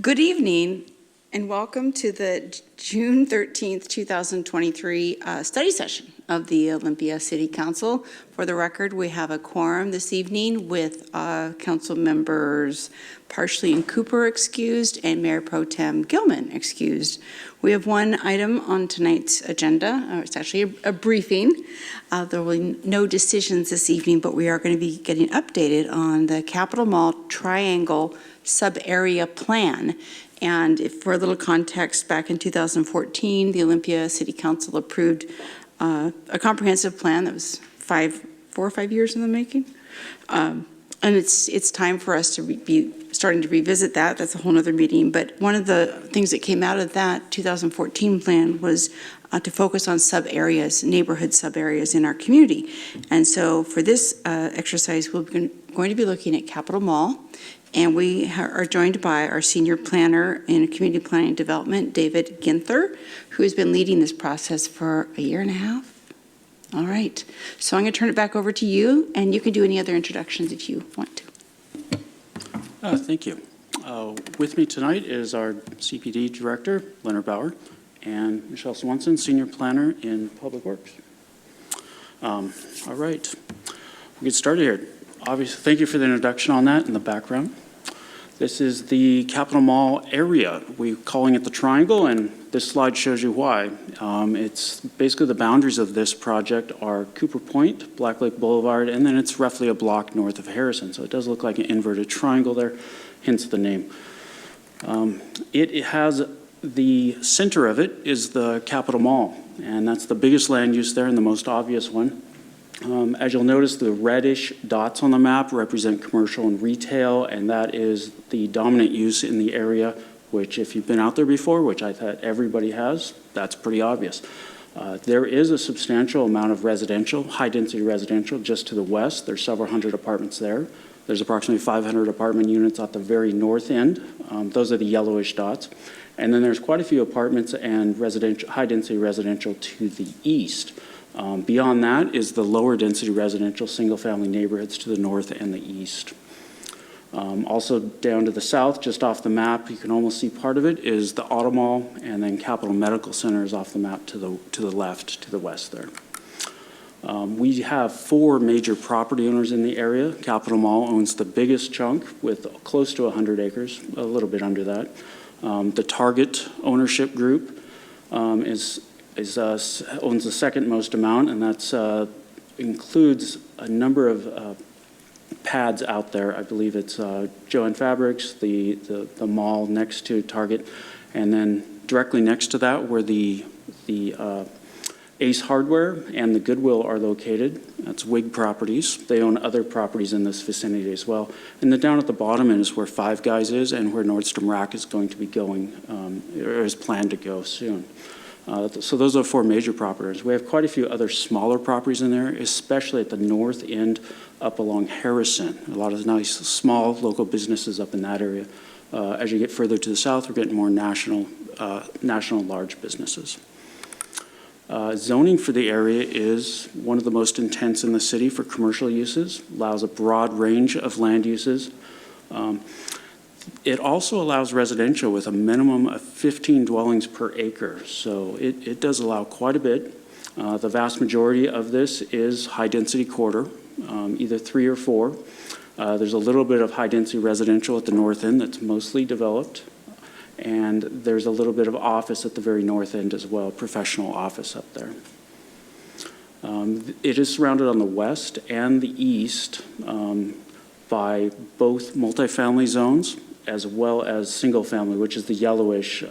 Good evening and welcome to the June 13th, 2023 study session of the Olympia City Council. For the record, we have a quorum this evening with council members Parsley and Cooper excused and Mayor Pro Tem Gilman excused. We have one item on tonight's agenda. It's actually a briefing. There will be no decisions this evening, but we are going to be getting updated on the Capitol Mall Triangle sub-area plan. And if for a little context, back in 2014, the Olympia City Council approved a comprehensive plan that was 4 or 5 years in the making. And it's time for us to be starting to revisit that. That's a whole other meeting. But one of the things that came out of that 2014 plan was to focus on sub-areas, neighborhood sub-areas in our community. And so for this exercise, we're going to be looking at Capitol Mall. And we are joined by our senior planner in community planning and development, David Ginther, who has been leading this process for a year and a half. All right. So I'm going to turn it back over to you, and you can do any other introductions if you want to. Thank you. With me tonight is our CPD director, Leonard Bauer, and Michelle Swanson, senior planner in Public Works. All right. We'll get started here. Obviously, thank you for the introduction on that in the background. This is the Capitol Mall area. We're calling it the Triangle, and this slide shows you why. It's basically the boundaries of this project are Cooper Point, Black Lake Boulevard, and then it's roughly a block north of Harrison. So it does look like an inverted triangle there, hence the name. It has the center of it is the Capitol Mall, and that's the biggest land use there and the most obvious one. As you'll notice, the reddish dots on the map represent commercial and retail, and that is the dominant use in the area, which if you've been out there before, which I thought everybody has, that's pretty obvious. There is a substantial amount of residential, high-density residential, just to the west. There's several hundred apartments there. There's approximately 500 apartment units at the very north end. Those are the yellowish dots. And then there's quite a few apartments and residential, high-density residential to the east. Beyond that is the lower density residential single-family neighborhoods to the north and the east. Also down to the south, just off the map, you can almost see part of it, is the Auto Mall, and then Capitol Medical Center is off the map to the left, to the west there. We have 4 major property owners in the area. Capitol Mall owns the biggest chunk with close to 100 acres, a little bit under that. The Target ownership group owns the second most amount, and that includes a number of pads out there. I believe it's Jo-Ann Fabrics, the mall next to Target, and then directly next to that where the Ace Hardware and the Goodwill are located. That's WIG Properties. They own other properties in this vicinity as well. And then down at the bottom is where Five Guys is and where Nordstrom Rack is going to be going, or is planned to go soon. So those are 4 major properties. We have quite a few other smaller properties in there, especially at the north end up along Harrison. A lot of nice small local businesses up in that area. As you get further to the south, we're getting more national large businesses. Zoning for the area is one of the most intense in the city for commercial uses, allows a broad range of land uses. It also allows residential with a minimum of 15 dwellings per acre, so it does allow quite a bit. The vast majority of this is high-density quarter, either 3 or 4. There's a little bit of high-density residential at the north end that's mostly developed, and there's a little bit of office at the very north end as well, professional office up there. It is surrounded on the west and the east by both multifamily zones as well as single family, which is the yellowish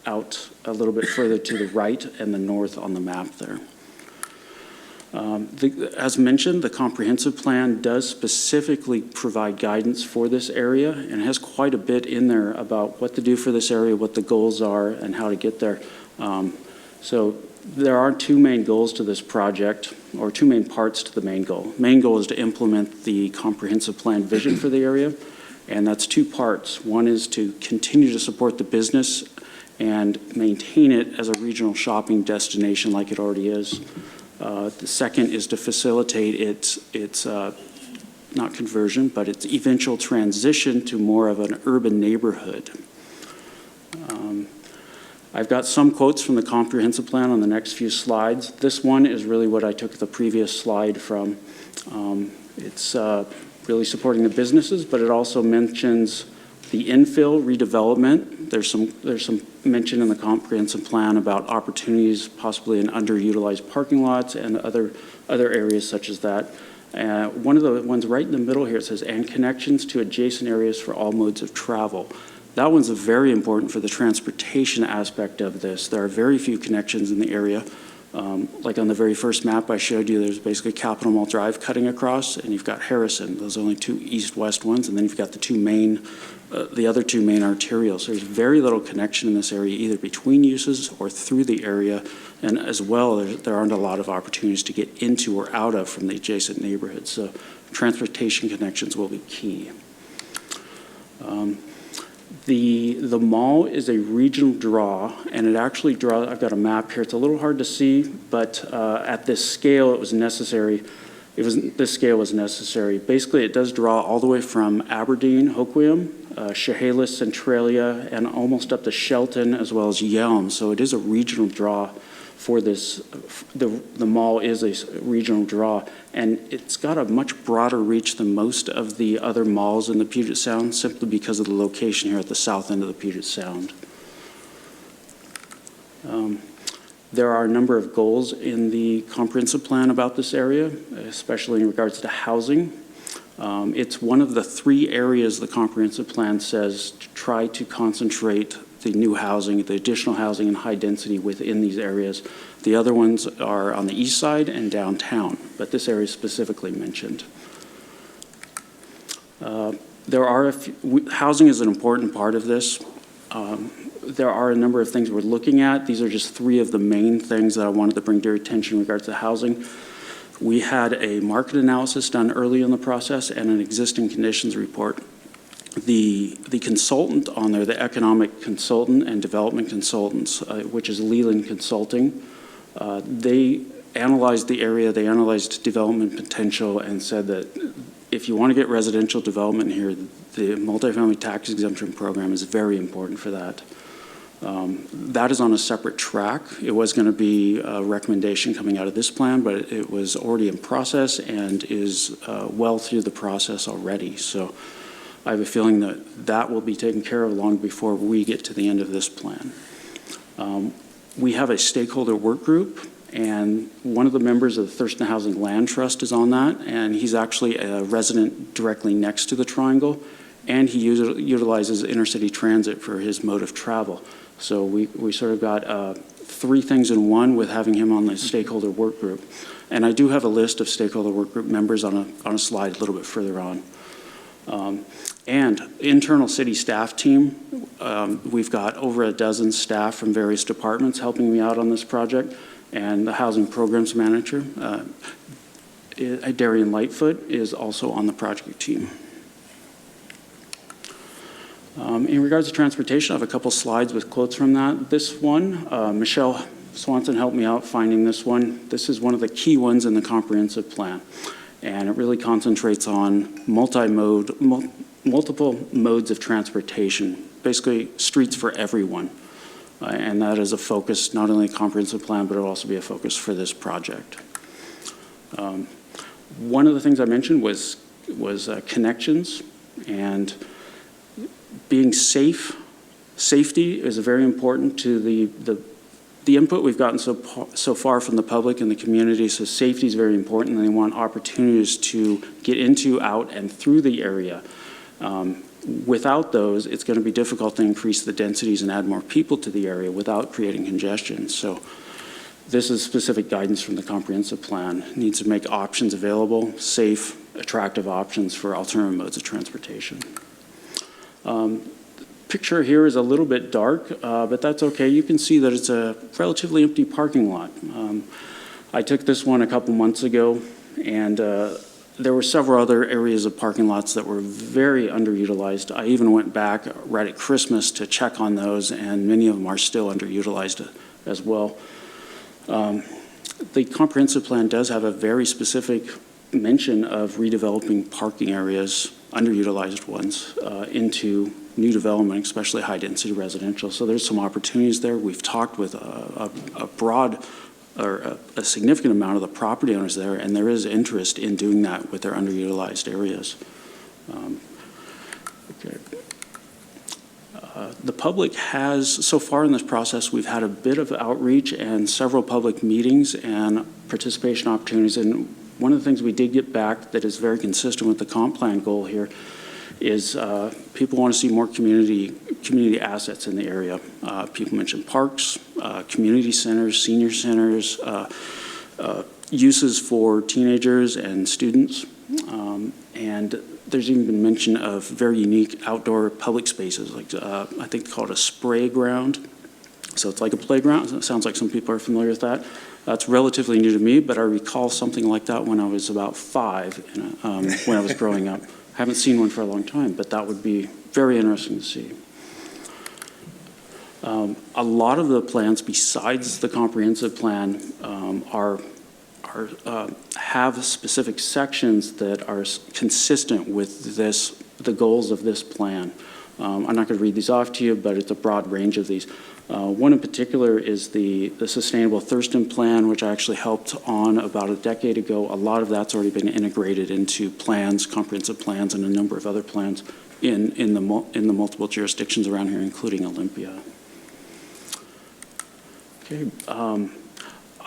out a little bit further to the right and the north on the map there. As mentioned, the comprehensive plan does specifically provide guidance for this area and has quite a bit in there about what to do for this area, what the goals are, and how to get there. So there are 2 main goals to this project, or 2 main parts to the main goal. Main goal is to implement the comprehensive plan vision for the area, and that's 2 parts. One is to continue to support the business and maintain it as a regional shopping destination like it already is. The second is to facilitate its not conversion, but its eventual transition to more of an urban neighborhood. I've got some quotes from the comprehensive plan on the next few slides. This one is really what I took the previous slide from. It's really supporting the businesses, but it also mentions the infill redevelopment. There's some mention in the comprehensive plan about opportunities possibly in underutilized parking lots and other areas such as that. One of the ones right in the middle here, it says, and connections to adjacent areas for all modes of travel. That one's very important for the transportation aspect of this. There are very few connections in the area. Like on the very first map I showed you, there's basically Capitol Mall Drive cutting across, and you've got Harrison. Those are only two east-west ones, and then you've got the other two main arterials. So there's very little connection in this area, either between uses or through the area, and as well, there aren't a lot of opportunities to get into or out of from the adjacent neighborhoods. So transportation connections will be key. The mall is a regional draw, and it actually draws, I've got a map here, it's a little hard to see, but at this scale it was necessary. This scale was necessary. Basically, it does draw all the way from Aberdeen, Hoquiam, Chehalis, Centralia, and almost up to Shelton, as well as Yelm. So it is a regional draw for this. The mall is a regional draw, and it's got a much broader reach than most of the other malls in the Puget Sound, simply because of the location here at the south end of the Puget Sound. There are a number of goals in the comprehensive plan about this area, especially in regards to housing. It's one of the three areas the comprehensive plan says to try to concentrate the new housing, the additional housing and high density within these areas. The other ones are on the east side and downtown, but this area is specifically mentioned. Housing is an important part of this. There are a number of things we're looking at. These are just three of the main things that I wanted to bring to your attention in regards to housing. We had a market analysis done early in the process and an existing conditions report. The consultant on there, the economic consultant and development consultants, which is Leland Consulting, they analyzed the area, they analyzed development potential, and said that if you want to get residential development here, the multifamily tax exemption program is very important for that. That is on a separate track. It was going to be a recommendation coming out of this plan, but it was already in process and is well through the process already. So I have a feeling that that will be taken care of long before we get to the end of this plan. We have a stakeholder work group, and one of the members of the Thurston Housing Land Trust is on that, and he's actually a resident directly next to the triangle, and he utilizes intercity transit for his mode of travel. So we sort of got three things in one with having him on the stakeholder work group. And I do have a list of stakeholder work group members on a slide a little bit further on. And internal city staff team, we've got over a dozen staff from various departments helping me out on this project, and the housing programs manager, Darian Lightfoot, is also on the project team. In regards to transportation, I have a couple slides with quotes from that. This one, Michelle Swanson helped me out finding this one. This is one of the key ones in the comprehensive plan, and it really concentrates on multiple modes of transportation, basically streets for everyone. And that is a focus, not only a comprehensive plan, but it'll also be a focus for this project. One of the things I mentioned was connections, and being safe. Safety is very important to the input we've gotten so far from the public and the community. So safety is very important, and they want opportunities to get into, out, and through the area. Without those, it's going to be difficult to increase the densities and add more people to the area without creating congestion. So this is specific guidance from the comprehensive plan. It needs to make options available, safe, attractive options for alternative modes of transportation. Picture here is a little bit dark, but that's okay. You can see that it's a relatively empty parking lot. I took this one a couple months ago, and there were several other areas of parking lots that were very underutilized. I even went back right at Christmas to check on those, and many of them are still underutilized as well. The comprehensive plan does have a very specific mention of redeveloping parking areas, underutilized ones, into new development, especially high-density residential. So there's some opportunities there. We've talked with a broad or a significant amount of the property owners there, and there is interest in doing that with their underutilized areas. Okay. The public has, so far in this process, we've had a bit of outreach and several public meetings and participation opportunities. And one of the things we did get back that is very consistent with the comp plan goal here is people want to see more community assets in the area. People mentioned parks, community centers, senior centers, uses for teenagers and students. And there's even been mention of very unique outdoor public spaces, like I think called a spray ground. So it's like a playground. It sounds like some people are familiar with that. That's relatively new to me, but I recall something like that when I was about 5, when I was growing up. I haven't seen one for a long time, but that would be very interesting to see. A lot of the plans besides the comprehensive plan have specific sections that are consistent with the goals of this plan. I'm not going to read these off to you, but it's a broad range of these. One in particular is the Sustainable Thurston Plan, which I actually helped on about a decade ago. A lot of that's already been integrated into plans, comprehensive plans, and a number of other plans in the multiple jurisdictions around here, including Olympia. Okay.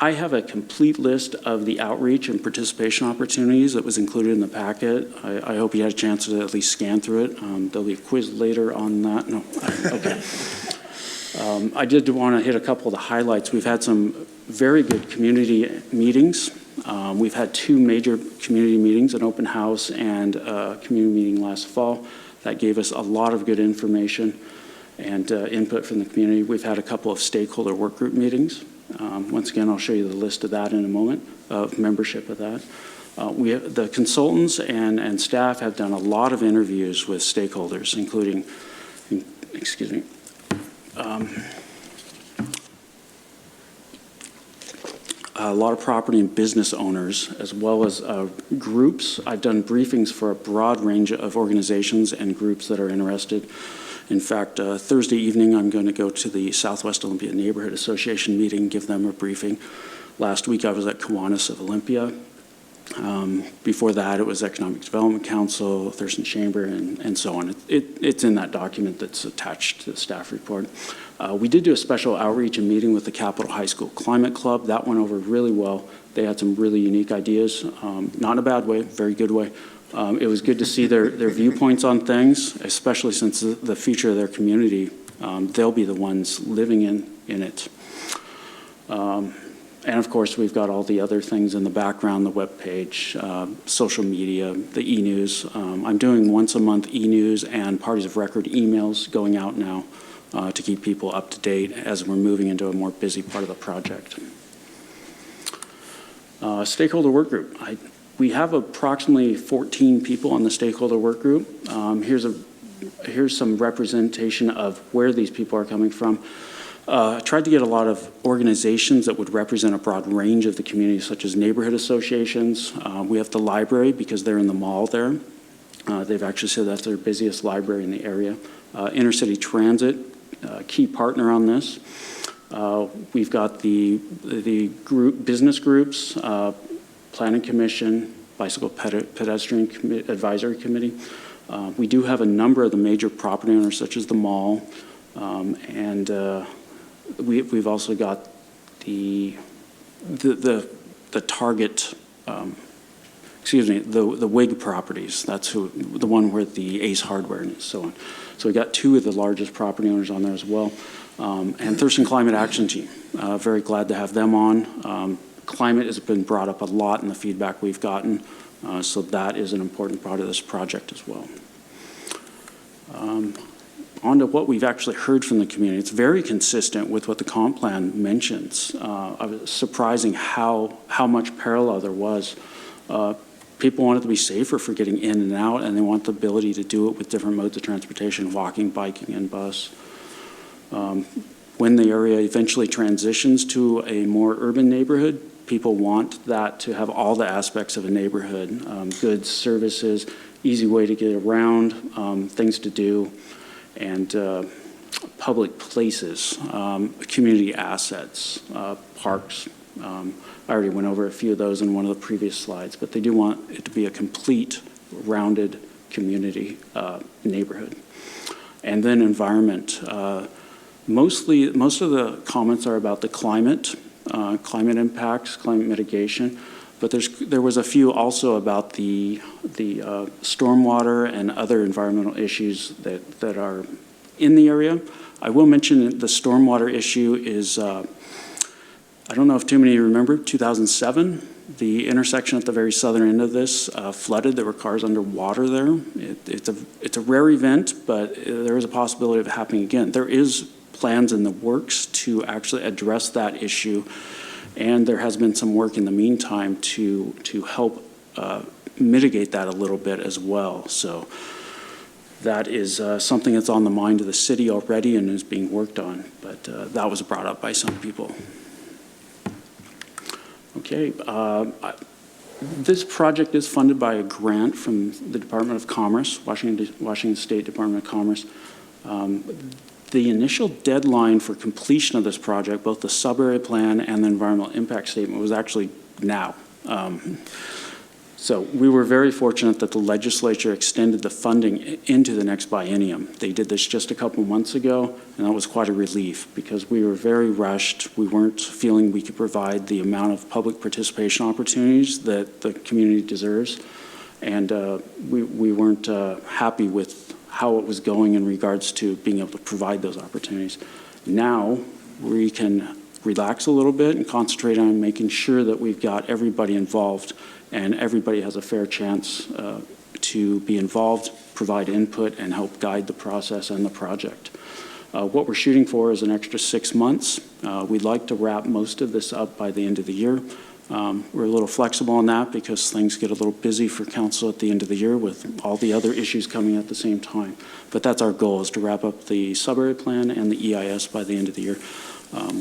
I have a complete list of the outreach and participation opportunities that was included in the packet. I hope you had a chance to at least scan through it. There'll be a quiz later on that. No, okay. I did want to hit a couple of the highlights. We've had some very good community meetings. We've had 2 major community meetings, an open house and a community meeting last fall. That gave us a lot of good information and input from the community. We've had a couple of stakeholder work group meetings. Once again, I'll show you the list of that in a moment, of membership of that. The consultants and staff have done a lot of interviews with stakeholders, including, excuse me, a lot of property and business owners, as well as groups. I've done briefings for a broad range of organizations and groups that are interested. In fact, Thursday evening, I'm going to go to the Southwest Olympia Neighborhood Association meeting, give them a briefing. Last week, I was at Kiwanis of Olympia. Before that, it was Economic Development Council, Thurston Chamber, and so on. It's in that document that's attached to the staff report. We did do a special outreach and meeting with the Capitol High School Climate Club. That went over really well. They had some really unique ideas, not in a bad way, very good way. It was good to see their viewpoints on things, especially since the future of their community, they'll be the ones living in it. And of course, we've got all the other things in the background, the webpage, social media, the e-news. I'm doing once a month e-news and parties of record emails going out now to keep people up to date as we're moving into a more busy part of the project. Stakeholder work group. We have approximately 14 people on the stakeholder work group. Here's some representation of where these people are coming from. I tried to get a lot of organizations that would represent a broad range of the community, such as neighborhood associations. We have the library because they're in the mall there. They've actually said that's their busiest library in the area. Intercity Transit, key partner on this. We've got the business groups, Planning Commission, Bicycle Pedestrian Advisory Committee. We do have a number of the major property owners, such as the mall, and we've also got the Target, the WIG properties. That's the one where the Ace Hardware and so on. So we got 2 of the largest property owners on there as well. And Thurston Climate Action Team, very glad to have them on. Climate has been brought up a lot in the feedback we've gotten, so that is an important part of this project as well. On to what we've actually heard from the community. It's very consistent with what the comp plan mentions. It was surprising how much parallel there was. People wanted to be safer for getting in and out, and they want the ability to do it with different modes of transportation, walking, biking, and bus. When the area eventually transitions to a more urban neighborhood, People want that to have all the aspects of a neighborhood, goods, services, easy way to get around, things to do, and public places, community assets, parks. I already went over a few of those in one of the previous slides, but they do want it to be a complete, rounded community neighborhood. And then environment. Most of the comments are about the climate impacts, climate mitigation, but there was a few also about the stormwater and other environmental issues that are in the area. I will mention the stormwater issue is, I don't know if too many remember, 2007, the intersection at the very southern end of this flooded. There were cars underwater there. It's a rare event, but there is a possibility of it happening again. There is plans in the works to actually address that issue, and there has been some work in the meantime to help mitigate that a little bit as well. So that is something that's on the mind of the city already and is being worked on, but that was brought up by some people. Okay, this project is funded by a grant from the Department of Commerce, Washington State Department of Commerce. The initial deadline for completion of this project, both the sub-area plan and the environmental impact statement, was actually now. So we were very fortunate that the legislature extended the funding into the next biennium. They did this just a couple months ago, and that was quite a relief because we were very rushed. We weren't feeling we could provide the amount of public participation opportunities that the community deserves, and we weren't happy with how it was going in regards to being able to provide those opportunities. Now we can relax a little bit and concentrate on making sure that we've got everybody involved and everybody has a fair chance to be involved, provide input, and help guide the process and the project. What we're shooting for is an extra 6 months. We'd like to wrap most of this up by the end of the year. We're a little flexible on that because things get a little busy for council at the end of the year with all the other issues coming at the same time. But that's our goal, is to wrap up the sub-area plan and the EIS by the end of the year.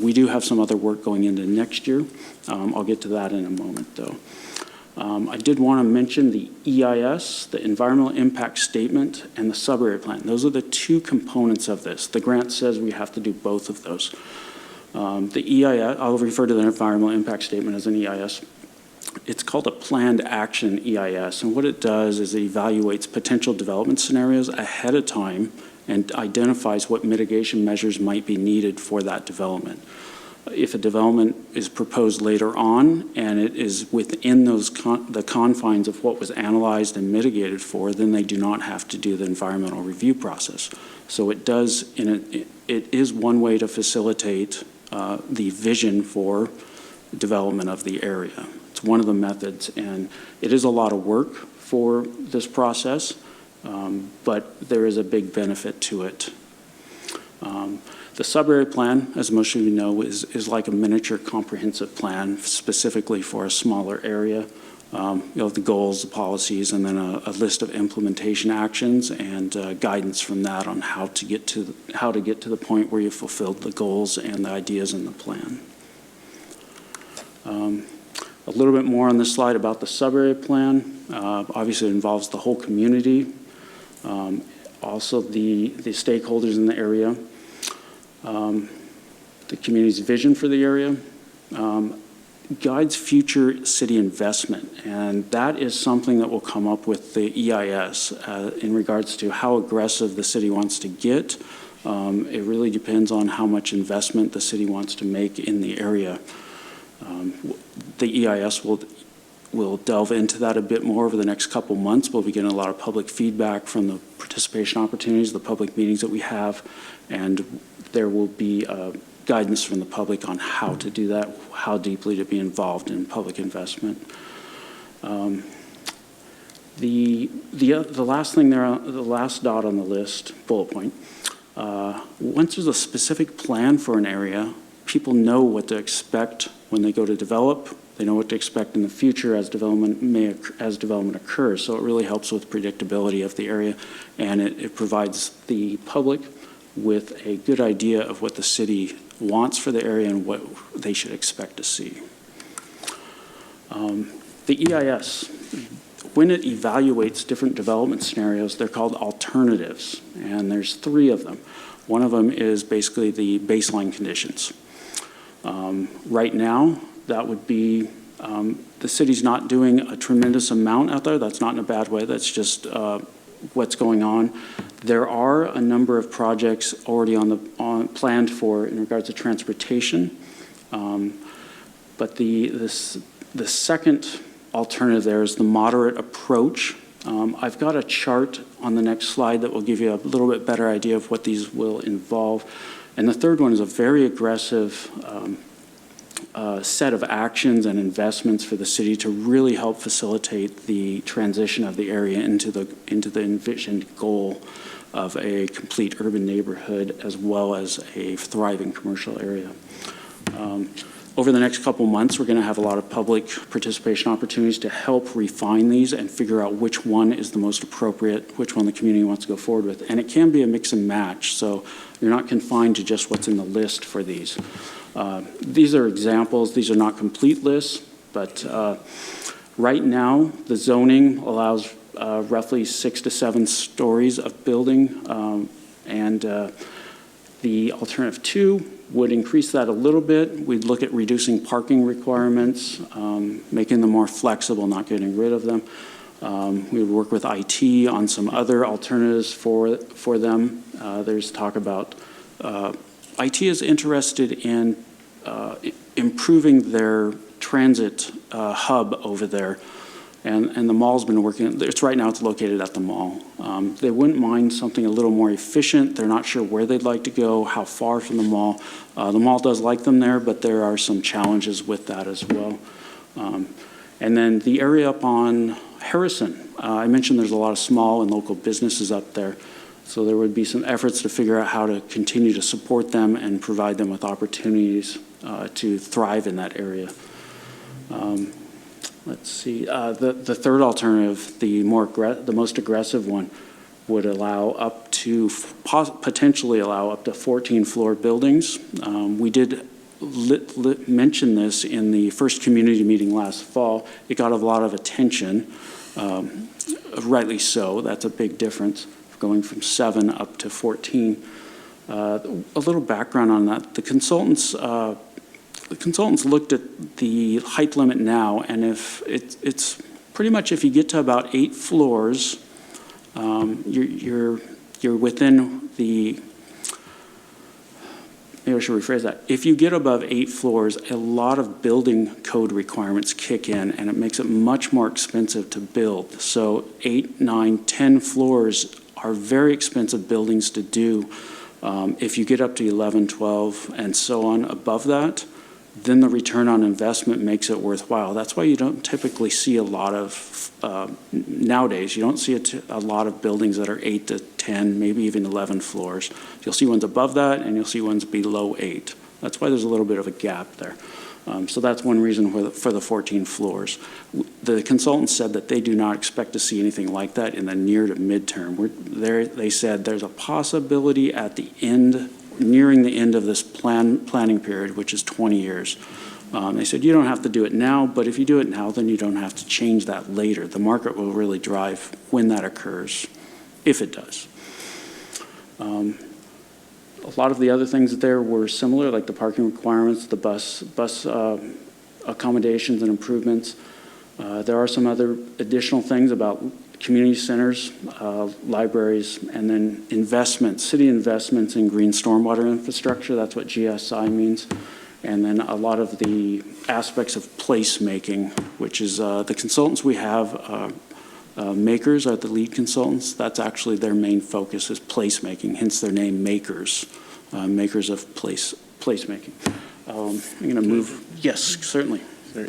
We do have some other work going into next year. I'll get to that in a moment, though. I did want to mention the EIS, the Environmental Impact Statement, and the sub-area plan. Those are the two components of this. The grant says we have to do both of those. The EIS, I'll refer to the Environmental Impact Statement as an EIS. It's called a Planned Action EIS, and what it does is it evaluates potential development scenarios ahead of time and identifies what mitigation measures might be needed for that development. If a development is proposed later on and it is within those the confines of what was analyzed and mitigated for, then they do not have to do the environmental review process. So it does, it is one way to facilitate the vision for development of the area. It's one of the methods, and it is a lot of work for this process, but there is a big benefit to it. The sub-area plan, as most of you know, is like a miniature comprehensive plan specifically for a smaller area. You know, the goals, the policies, and then a list of implementation actions and guidance from that on how to get to the point where you fulfilled the goals and the ideas in the plan. A little bit more on this slide about the sub-area plan. Obviously, it involves the whole community, also the stakeholders in the area. The community's vision for the area, guides future city investment, and that is something that will come up with the EIS in regards to how aggressive the city wants to get. It really depends on how much investment the city wants to make in the area. The EIS will delve into that a bit more over the next couple months. We'll be getting a lot of public feedback from the participation opportunities, the public meetings that we have, and there will be guidance from the public on how to do that, how deeply to be involved in public investment. The last thing there, the last dot on the list, bullet point, once there's a specific plan for an area, people know what to expect when they go to develop. They know what to expect in the future as development occurs. So it really helps with predictability of the area, and it provides the public with a good idea of what the city wants for the area and what they should expect to see. The EIS, when it evaluates different development scenarios, they're called alternatives, and there's 3 of them. One of them is basically the baseline conditions. Right now, that would be, the city's not doing a tremendous amount out there. That's not in a bad way. That's just what's going on. There are a number of projects already planned for in regards to transportation, but the second alternative there is the moderate approach. I've got a chart on the next slide that will give you a little bit better idea of what these will involve. And the third one is a very aggressive set of actions and investments for the city to really help facilitate the transition of the area into the envisioned goal of a complete urban neighborhood as well as a thriving commercial area. Over the next couple months, we're going to have a lot of public participation opportunities to help refine these and figure out which one is the most appropriate, which one the community wants to go forward with. And it can be a mix and match, so you're not confined to just what's in the list for these. These are examples. These are not complete lists, but right now, the zoning allows roughly 6 to 7 stories of building, and the alternative 2 would increase that a little bit. We'd look at reducing parking requirements, making them more flexible, not getting rid of them. We would work with IT on some other alternatives for them. There's talk about IT is interested in improving their transit hub over there. And the mall's been working, right now it's located at the mall. They wouldn't mind something a little more efficient. They're not sure where they'd like to go, how far from the mall. The mall does like them there, but there are some challenges with that as well. And then the area up on Harrison, I mentioned there's a lot of small and local businesses up there. So there would be some efforts to figure out how to continue to support them and provide them with opportunities to thrive in that area. Let's see, the third alternative, the most aggressive one, would allow up to, potentially allow up to 14-floor buildings. We did mention this in the first community meeting last fall. It got a lot of attention, rightly so. That's a big difference, going from 7 up to 14. A little background on that. The consultants looked at the height limit now, and if it's pretty much if you get to about 8 floors, you're within the. Maybe I should rephrase that. If you get above 8 floors, a lot of building code requirements kick in, and it makes it much more expensive to build. So 8, 9, 10 floors are very expensive buildings to do. If you get up to 11, 12, and so on above that, then the return on investment makes it worthwhile. That's why you don't typically see a lot of, nowadays, you don't see a lot of buildings that are 8 to 10, maybe even 11 floors. You'll see ones above that, and you'll see ones below 8. That's why there's a little bit of a gap there. So that's one reason for the 14 floors. The consultants said that they do not expect to see anything like that in the near to midterm. They said there's a possibility at the end, nearing the end of this planning period, which is 20 years. They said you don't have to do it now, but if you do it now, then you don't have to change that later. The market will really drive when that occurs, if it does. A lot of the other things there were similar, like the parking requirements, the bus accommodations and improvements. There are some other additional things about community centers, libraries, and then investments, city investments in green stormwater infrastructure. That's what GSI means. And then a lot of the aspects of placemaking, which is the consultants we have, Makers are the lead consultants. That's actually their main focus is placemaking, hence their name Makers, makers of placemaking. I'm going to move. Yes, certainly.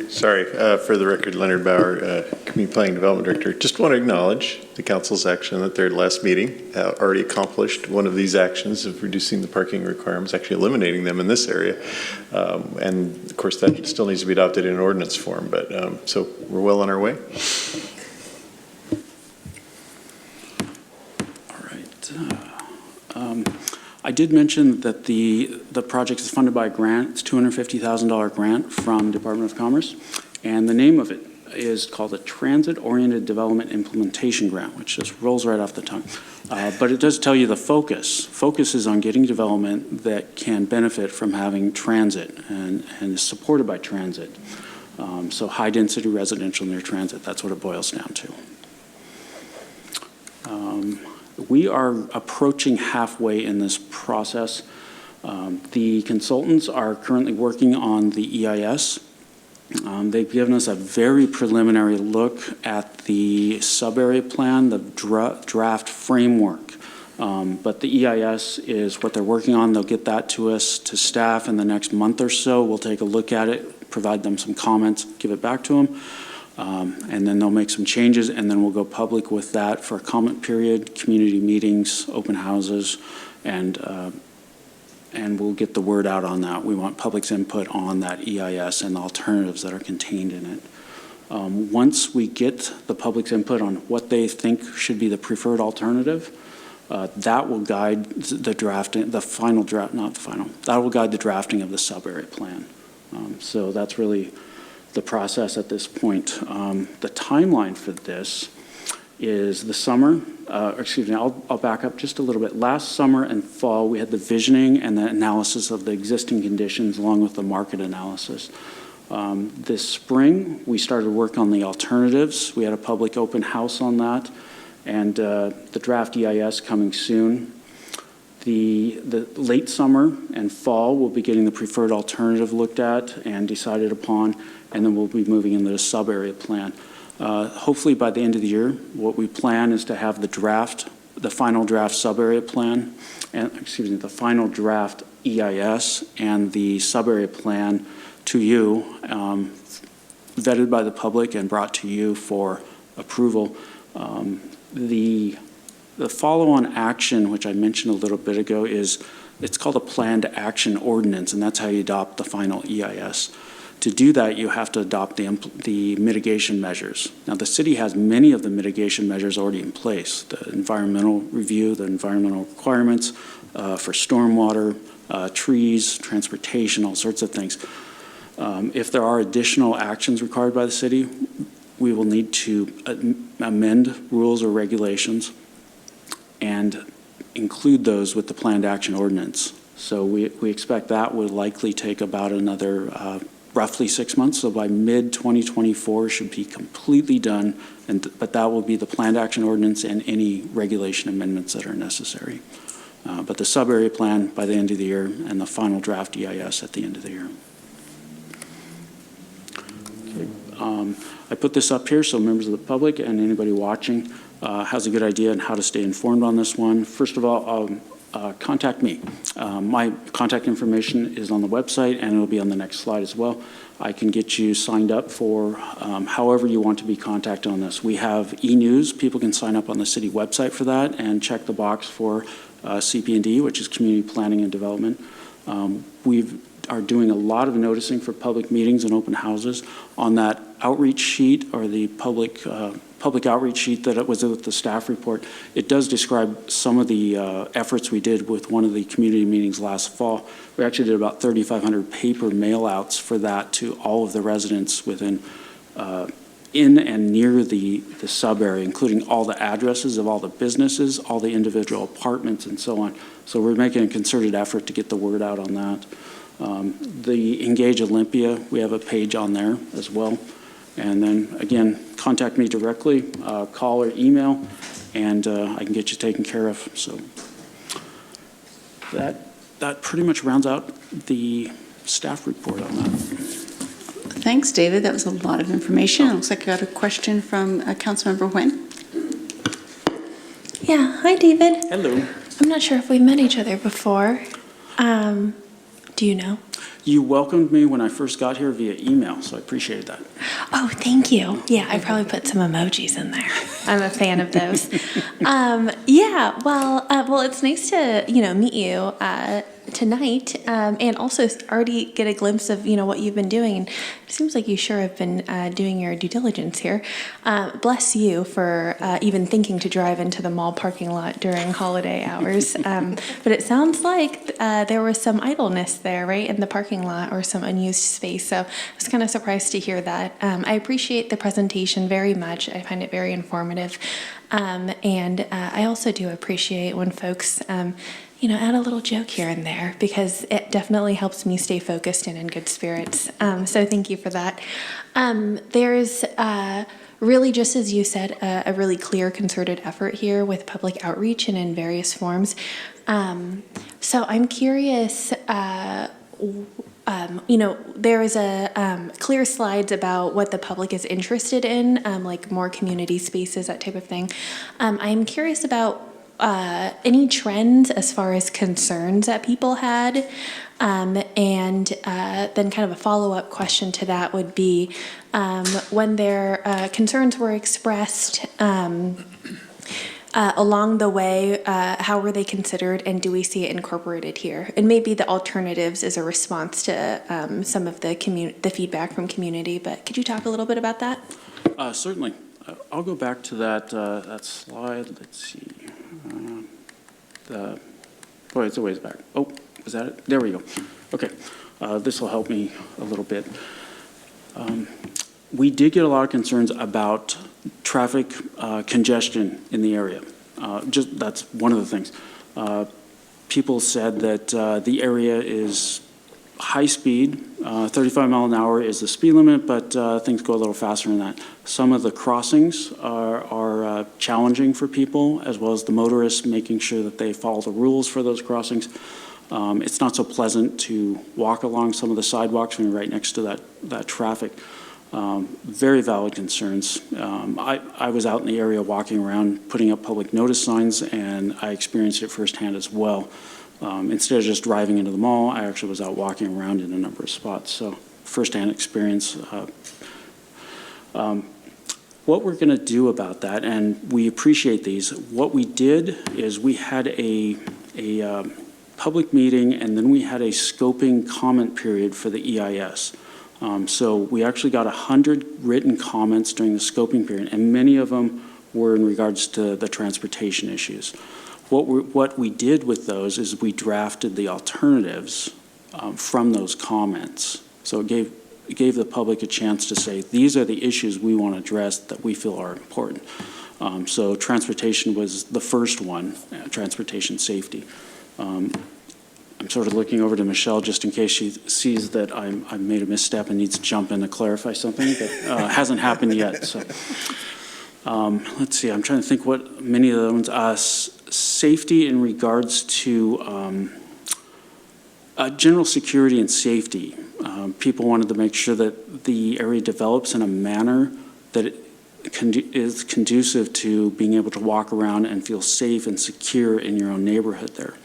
Sorry, for the record, Leonard Bauer, Community Planning Development Director. Just want to acknowledge the council's action at their last meeting. Already accomplished one of these actions of reducing the parking requirements, actually eliminating them in this area. And of course, that still needs to be adopted in ordinance form. But so we're well on our way. All right. I did mention that the project is funded by a grant. It's a $250,000 grant from Department of Commerce. And the name of it is called a Transit-Oriented Development Implementation Grant, which just rolls right off the tongue. But it does tell you the focus. Focus is on getting development that can benefit from having transit and is supported by transit. So high-density residential near transit, that's what it boils down to. We are approaching halfway in this process. The consultants are currently working on the EIS. They've given us a very preliminary look at the sub-area plan, the draft framework. But the EIS is what they're working on. They'll get that to us, to staff, in the next month or so. We'll take a look at it, provide them some comments, give it back to them. And then they'll make some changes, and then we'll go public with that for a comment period, community meetings, open houses, and we'll get the word out on that. We want public's input on that EIS and the alternatives that are contained in it. Once we get the public's input on what they think should be the preferred alternative, that will guide the drafting, the final draft, not the final, that will guide the drafting of the sub-area plan. So that's really the process at this point. The timeline for this is the summer, I'll back up just a little bit. Last summer and fall, we had the visioning and the analysis of the existing conditions along with the market analysis. This spring, we started work on the alternatives. We had a public open house on that, and the draft EIS coming soon. The late summer and fall, we'll be getting the preferred alternative looked at and decided upon, and then we'll be moving into the sub-area plan. Hopefully by the end of the year, what we plan is to have the final draft sub-area plan, and the final draft EIS and the sub-area plan to you, vetted by the public and brought to you for approval. The follow-on action, which I mentioned a little bit ago, it's called a planned action ordinance, and that's how you adopt the final EIS. To do that, you have to adopt the mitigation measures. Now, the city has many of the mitigation measures already in place: the environmental review, the environmental requirements for stormwater, trees, transportation, all sorts of things. If there are additional actions required by the city, we will need to amend rules or regulations and include those with the planned action ordinance. So we expect that would likely take about another roughly 6 months. So by mid-2024 should be completely done, but that will be the planned action ordinance and any regulation amendments that are necessary. But the sub-area plan by the end of the year and the final draft EIS at the end of the year. Okay. I put this up here so members of the public and anybody watching has a good idea on how to stay informed on this one. First of all, contact me. My contact information is on the website, and it'll be on the next slide as well. I can get you signed up for however you want to be contacted on this. We have e-news. People can sign up on the city website for that and check the box for CP&D, which is Community Planning and Development. We are doing a lot of noticing for public meetings and open houses. On that outreach sheet, or the public outreach sheet that was with the staff report, it does describe some of the efforts we did with one of the community meetings last fall. We actually did about 3,500 paper mail-outs for that to all of the residents within, in and near the sub-area, including all the addresses of all the businesses, all the individual apartments, and so on. So we're making a concerted effort to get the word out on that. The Engage Olympia, we have a page on there as well. And then, again, contact me directly, call or email, and I can get you taken care of. So that pretty much rounds out the staff report on that. Thanks, David. That was a lot of information. It looks like I got a question from Councilmember Nguyen. Yeah, hi, David. Hello. I'm not sure if we met each other before. Do you know? You welcomed me when I first got here via email, so I appreciated that. Oh, thank you. Yeah, I probably put some emojis in there. I'm a fan of those. Yeah, well, it's nice to, meet you. tonight, and also already get a glimpse of, what you've been doing. And it seems like you sure have been doing your due diligence here. Bless you for even thinking to drive into the mall parking lot during holiday hours. But it sounds like there was some idleness there, right, in the parking lot, or some unused space. So I was kind of surprised to hear that. I appreciate the presentation very much. I find it very informative. And I also do appreciate when folks, add a little joke here and there, because it definitely helps me stay focused and in good spirits. So thank you for that. There's really, just as you said, a really clear concerted effort here with public outreach and in various forms. So I'm curious, there is a clear slides about what the public is interested in, like more community spaces, that type of thing. I'm curious about any trends as far as concerns that people had, and then kind of a follow-up question to that would be, when their concerns were expressed, along the way, how were they considered, and do we see it incorporated here? And maybe the alternatives is a response to some of the feedback from community, but could you talk a little bit about that? Certainly. I'll go back to that slide. Let's see. Boy, it's a ways back. Oh, is that it? There we go. Okay. This will help me a little bit. We did get a lot of concerns about traffic congestion in the area. That's one of the things. People said that the area is high speed, 35 mile an hour is the speed limit, but things go a little faster than that. Some of the crossings are challenging for people, as well as the motorists, making sure that they follow the rules for those crossings. It's not so pleasant to walk along some of the sidewalks when you're right next to that traffic. Very valid concerns. I was out in the area walking around, putting up public notice signs, and I experienced it firsthand as well. Instead of just driving into the mall, I actually was out walking around in a number of spots. So firsthand experience. What we're going to do about that, and we appreciate these, what we did is we had a public meeting, and then we had a scoping comment period for the EIS. So we actually got 100 written comments during the scoping period, and many of them were in regards to the transportation issues. What we did with those is we drafted the alternatives from those comments. So it gave the public a chance to say, these are the issues we want to address that we feel are important. So transportation was the first one, transportation safety. I'm sort of looking over to Michelle just in case she sees that I made a misstep and needs to jump in to clarify something, but hasn't happened yet. So let's see, I'm trying to think what many of the ones, safety in regards to general security and safety. People wanted to make sure that the area develops in a manner that it is conducive to being able to walk around and feel safe and secure in your own neighborhood there.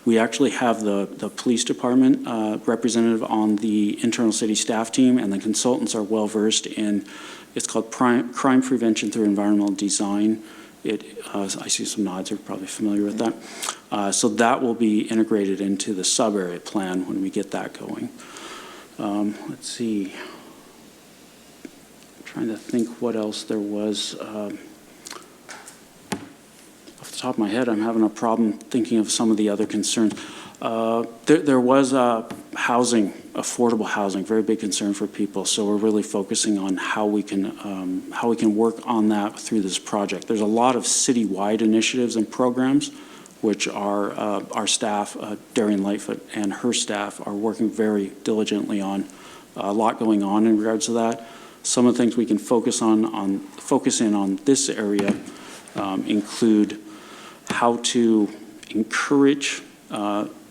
We actually have the police department representative on the internal city staff team, and the consultants are well-versed in, it's called crime prevention through environmental design. I see some nods, you're probably familiar with that. So that will be integrated into the sub-area plan when we get that going. Let's see. I'm trying to think what else there was. Off the top of my head, I'm having a problem thinking of some of the other concerns. There was housing, affordable housing, very big concern for people. So we're really focusing on how we can work on that through this project. There's a lot of citywide initiatives and programs, which our staff, Darian Lightfoot and her staff, are working very diligently on. A lot going on in regards to that. Some of the things we can focus in on this area include how to encourage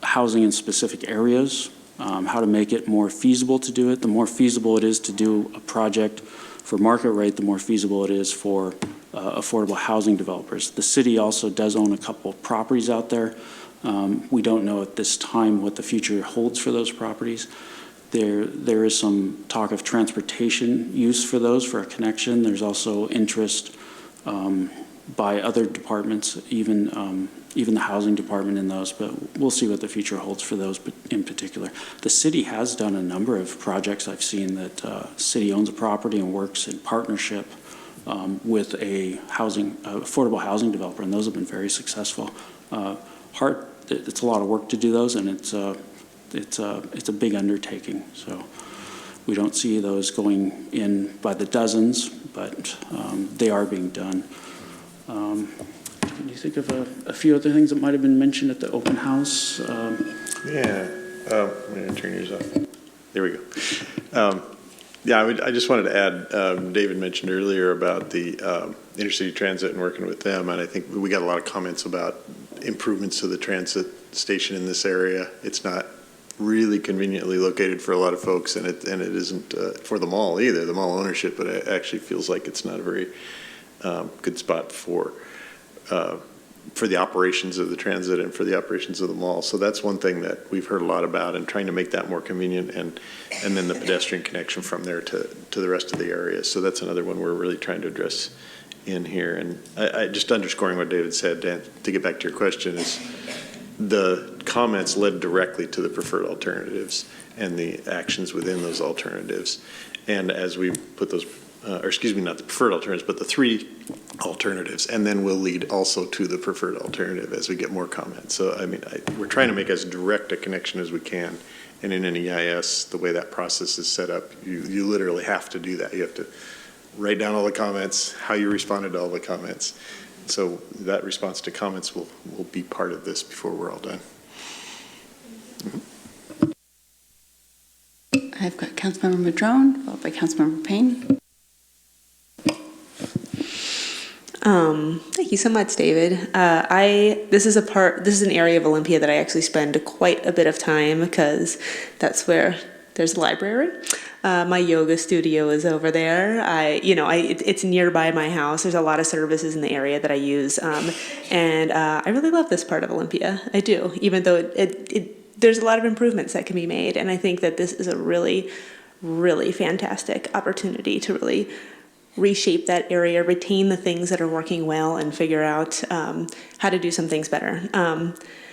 housing in specific areas, how to make it more feasible to do it. The more feasible it is to do a project for market rate, the more feasible it is for affordable housing developers. The city also does own a couple of properties out there. We don't know at this time what the future holds for those properties. There is some talk of transportation use for those for a connection. There's also interest by other departments, even the housing department in those, but we'll see what the future holds for those in particular. The city has done a number of projects I've seen that city owns a property and works in partnership with a affordable housing developer, and those have been very successful. It's a lot of work to do those, and it's a big undertaking. So we don't see those going in by the dozens, but they are being done. Can you think of a few other things that might have been mentioned at the open house? Yeah. I'm going to turn yours off. There we go. Yeah, I just wanted to add, David mentioned earlier about the intercity transit and working with them, and I think we got a lot of comments about improvements to the transit station in this area. It's not really conveniently located for a lot of folks, and it isn't for the mall either, the mall ownership, but it actually feels like it's not a very good spot for the operations of the transit and for the operations of the mall. So that's one thing that we've heard a lot about, and trying to make that more convenient, and then the pedestrian connection from there to the rest of the area. So that's another one we're really trying to address in here. And I just underscoring what David said, Dan, to get back to your question, is the comments led directly to the preferred alternatives and the actions within those alternatives. And as we put those, or excuse me, not the preferred alternatives, but the 3 alternatives, and then we'll lead also to the preferred alternative as we get more comments. So, I mean, we're trying to make as direct a connection as we can. And in an EIS, the way that process is set up, you literally have to do that. You have to write down all the comments, how you responded to all the comments. So that response to comments will be part of this before we're all done. I've got Councilmember Madrone, followed by Councilmember Payne. Thank you so much, David. This is an area of Olympia that I actually spend quite a bit of time, because that's where there's a library. My yoga studio is over there. It's nearby my house. There's a lot of services in the area that I use, and I really love this part of Olympia. I do, even though there's a lot of improvements that can be made, and I think that this is a really, really fantastic opportunity to really reshape that area, retain the things that are working well, and figure out how to do some things better.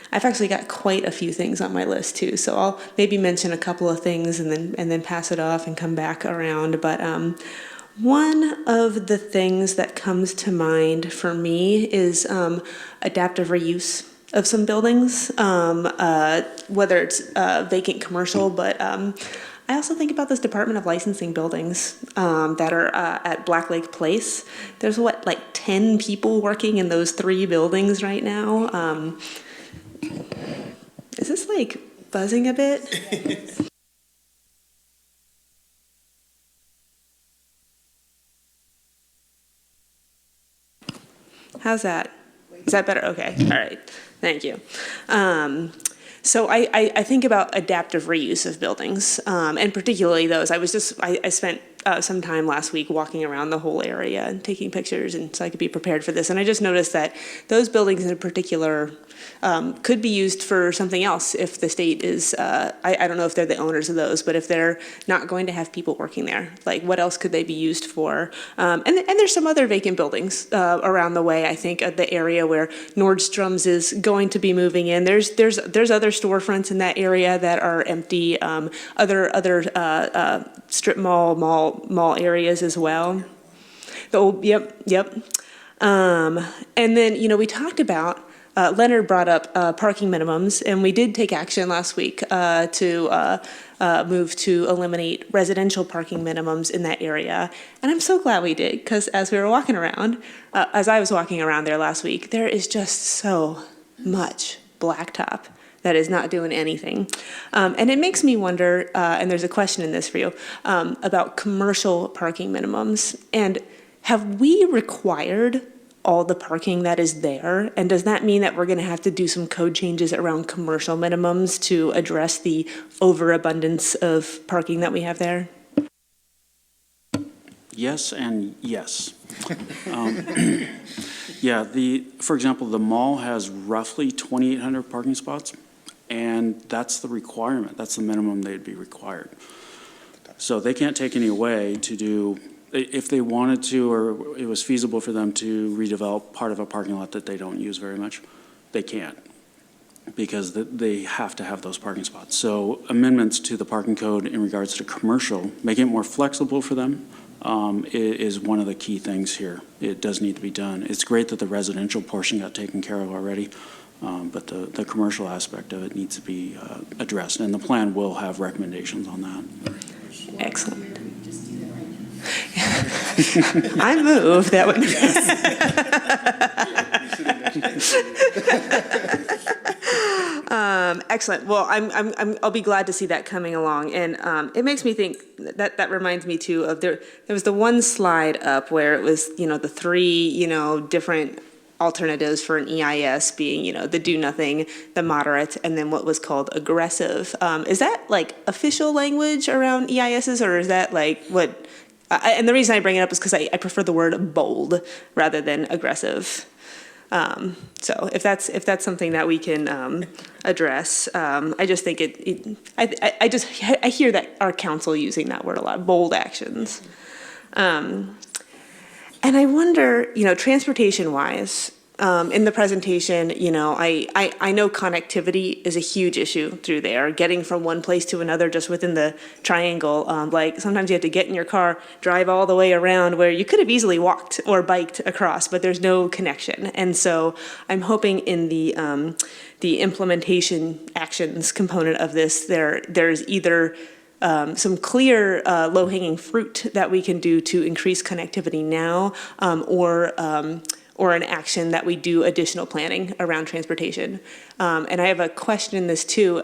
I've actually got quite a few things on my list too, so I'll maybe mention a couple of things and then pass it off and come back around. But one of the things that comes to mind for me is adaptive reuse of some buildings, whether it's vacant commercial, but I also think about this Department of Licensing buildings that are at Black Lake Place. There's like 10 people working in those 3 buildings right now. Is this like buzzing a bit? How's that? Is that better? Okay, all right, thank you. So I think about adaptive reuse of buildings, and particularly those. I spent some time last week walking around the whole area and taking pictures, and so I could be prepared for this. And I just noticed that those buildings in particular could be used for something else if the state is, I don't know if they're the owners of those, but if they're not going to have people working there, like what else could they be used for? And there's some other vacant buildings around the way. I think the area where Nordstrom's is going to be moving in. There's other storefronts in that area that are empty. Other strip mall areas as well. Yep. And then we talked about. Leonard brought up parking minimums, and we did take action last week to move to eliminate residential parking minimums in that area. And I'm so glad we did, because as we were walking around, as I was walking around there last week, there is just so much blacktop that is not doing anything. And it makes me wonder, and there's a question in this for you, about commercial parking minimums. And have we required all the parking that is there? And does that mean that we're going to have to do some code changes around commercial minimums to address the overabundance of parking that we have there? Yes and yes. Yeah, for example, the mall has roughly 2,800 parking spots, and that's the requirement. That's the minimum they'd be required. So they can't take any away to do if they wanted to, or it was feasible for them to redevelop part of a parking lot that they don't use very much, they can't, because they have to have those parking spots. So amendments to the parking code in regards to commercial, making it more flexible for them, is one of the key things here. It does need to be done. It's great that the residential portion got taken care of already, but the commercial aspect of it needs to be addressed, and the plan will have recommendations on that. Excellent. I move that would. Excellent. Well, I'll be glad to see that coming along, and it makes me think that reminds me too of there was the one slide up where it was the three different alternatives for an EIS being the do nothing, the moderate, and then what was called aggressive. Is that like official language around EISs, or is that like what? And the reason I bring it up is because I prefer the word bold rather than aggressive. So if that's something that we can address, I just think I hear that our council using that word a lot, bold actions. And I wonder, transportation-wise, in the presentation, I know connectivity is a huge issue through there, getting from one place to another just within the triangle. Like sometimes you have to get in your car, drive all the way around where you could have easily walked or biked across, but there's no connection. And so I'm hoping in the implementation actions component of this, there's either some clear low-hanging fruit that we can do to increase connectivity now, or an action that we do additional planning around transportation. And I have a question in this too.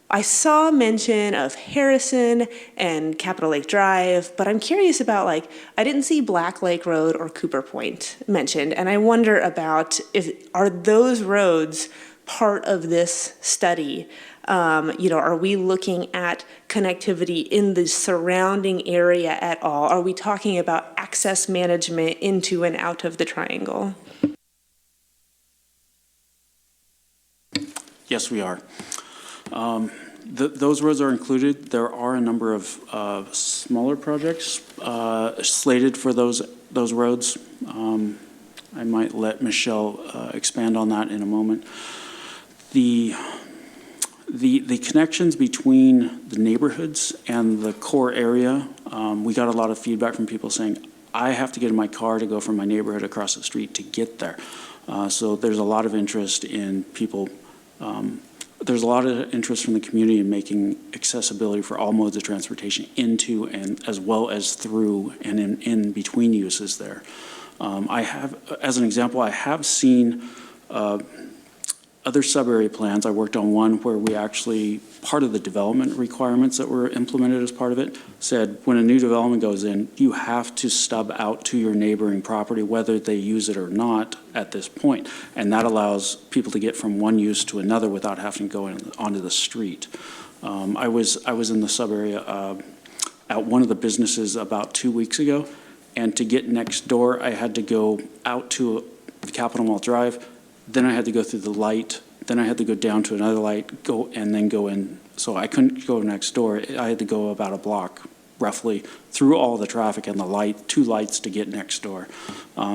I saw mention of Harrison and Capitol Lake Drive, but I'm curious about I didn't see Black Lake Road or Cooper Point mentioned, and I wonder about are those roads part of this study? Are we looking at connectivity in the surrounding area at all? Are we talking about access management into and out of the triangle? Yes, we are. Those roads are included. There are a number of smaller projects slated for those roads. I might let Michelle expand on that in a moment. The connections between the neighborhoods and the core area, we got a lot of feedback from people saying, I have to get in my car to go from my neighborhood across the street to get there. So there's a lot of interest in people, there's a lot of interest from the community in making accessibility for all modes of transportation into and as well as through and in between uses there. I have, as an example, I have seen other sub-area plans. I worked on one where we actually, part of the development requirements that were implemented as part of it said when a new development goes in, you have to stub out to your neighboring property, whether they use it or not at this point. And that allows people to get from one use to another without having to go onto the street. I was in the sub-area at one of the businesses about 2 weeks ago, and to get next door, I had to go out to the Capitol Mall Drive. Then I had to go through the light. Then I had to go down to another light, and then go in. So I couldn't go next door. I had to go about a block, roughly, through all the traffic and the two lights to get next door.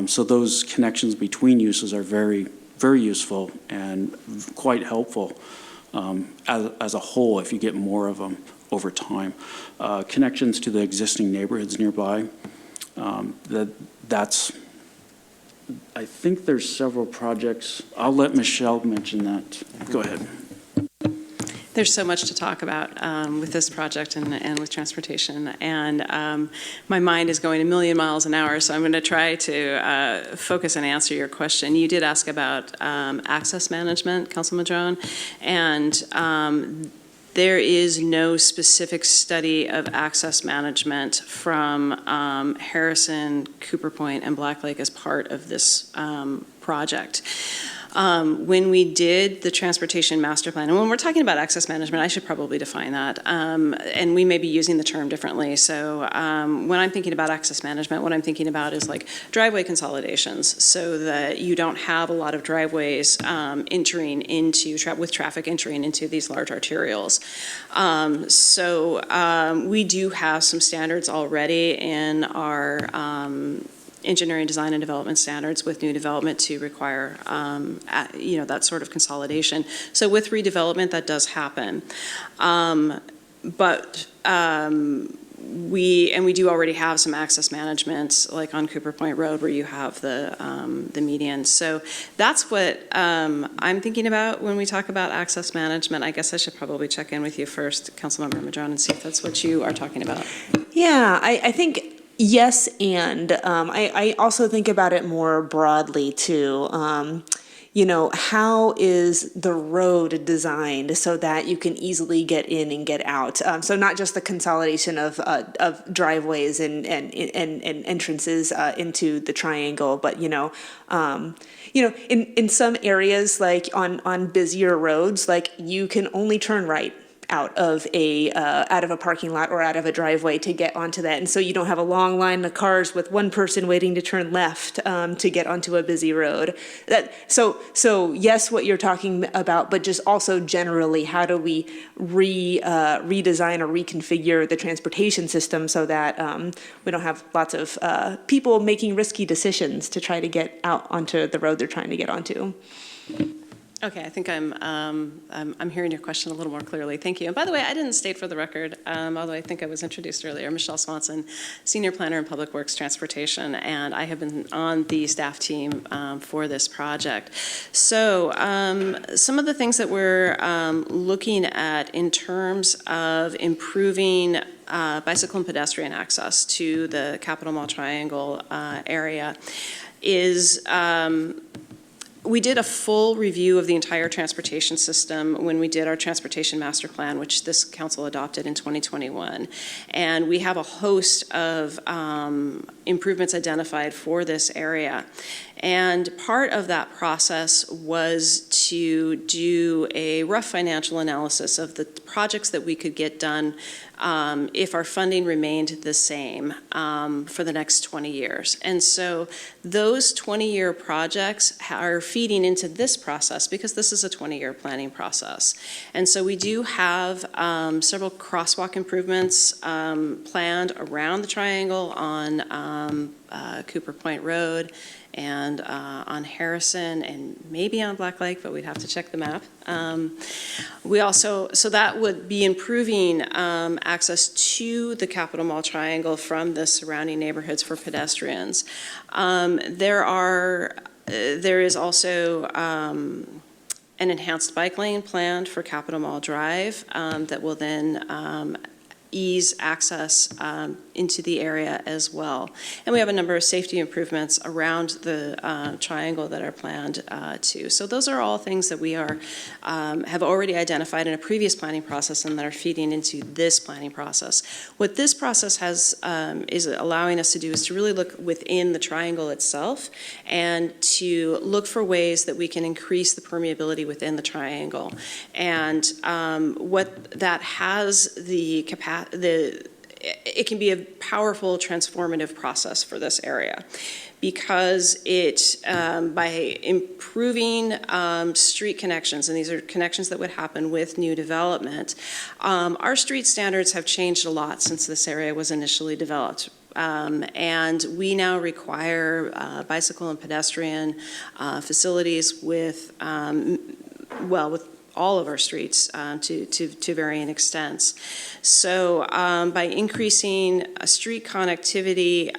So those connections between uses are very, very useful and quite helpful as a whole if you get more of them over time. Connections to the existing neighborhoods nearby, that's. I think there's several projects. I'll let Michelle mention that. Go ahead. There's so much to talk about with this project and with transportation. And my mind is going a million miles an hour, so I'm going to try to focus and answer your question. You did ask about access management, Councilman Madrone, and there is no specific study of access management from Harrison, Cooper Point, and Black Lake as part of this project. When we did the transportation master plan, and when we're talking about access management, I should probably define that, and we may be using the term differently. So when I'm thinking about access management, what I'm thinking about is like driveway consolidations, so that you don't have a lot of driveways entering into, with traffic entering into these large arterials. We do have some standards already in our engineering, design, and development standards with new development to require, that sort of consolidation. So with redevelopment, that does happen. We do already have some access management, like on Cooper Point Road, where you have the median. So that's what I'm thinking about when we talk about access management. I guess I should probably check in with you first, Councilmember Madron, and see if that's what you are talking about. Yeah, I think yes, and I also think about it more broadly too. How is the road designed so that you can easily get in and get out? So not just the consolidation of driveways and entrances into the triangle, but in some areas, like on busier roads, like you can only turn right out of a parking lot or out of a driveway to get onto that, and so you don't have a long line of cars with one person waiting to turn left to get onto a busy road. So yes, what you're talking about, but just also generally, how do we redesign or reconfigure the transportation system so that we don't have lots of people making risky decisions to try to get out onto the road they're trying to get onto. Okay, I think I'm hearing your question a little more clearly. Thank you. And by the way, I didn't state for the record, although I think I was introduced earlier, Michelle Swanson, Senior Planner in Public Works Transportation, and I have been on the staff team for this project. So some of the things that we're looking at in terms of improving bicycle and pedestrian access to the Capitol Mall Triangle area is we did a full review of the entire transportation system when we did our transportation master plan, which this council adopted in 2021. And we have a host of improvements identified for this area. And part of that process was to do a rough financial analysis of the projects that we could get done if our funding remained the same for the next 20 years. And so those 20-year projects are feeding into this process because this is a 20-year planning process. And so we do have several crosswalk improvements planned around the triangle on Cooper Point Road and on Harrison and maybe on Black Lake, but we'd have to check the map. So that would be improving access to the Capitol Mall Triangle from the surrounding neighborhoods for pedestrians. There is also an enhanced bike lane planned for Capitol Mall Drive that will then ease access into the area as well. And we have a number of safety improvements around the triangle that are planned too. So those are all things that we are have already identified in a previous planning process and that are feeding into this planning process. What this process has is allowing us to do is to really look within the triangle itself and to look for ways that we can increase the permeability within the triangle. And what that has the capacity, it can be a powerful transformative process for this area because it, by improving street connections, and these are connections that would happen with new development, our street standards have changed a lot since this area was initially developed. And we now require bicycle and pedestrian facilities with, with all of our streets to varying extents. So by increasing street connectivity,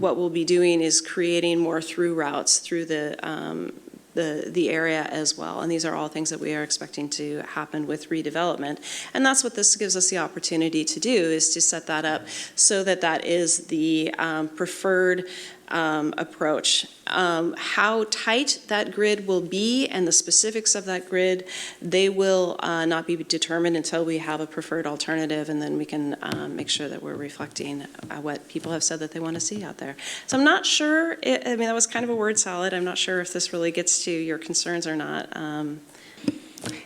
what we'll be doing is creating more through routes through the area as well. And these are all things that we are expecting to happen with redevelopment. And that's what this gives us the opportunity to do, is to set that up so that that is the preferred approach. How tight that grid will be and the specifics of that grid, they will not be determined until we have a preferred alternative, and then we can make sure that we're reflecting what people have said that they want to see out there. So I'm not sure, I mean, that was kind of a word salad. I'm not sure if this really gets to your concerns or not.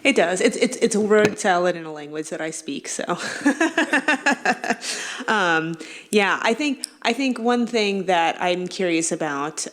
It does. It's a word salad in a language that I speak. So, yeah, I think one thing that I'm curious about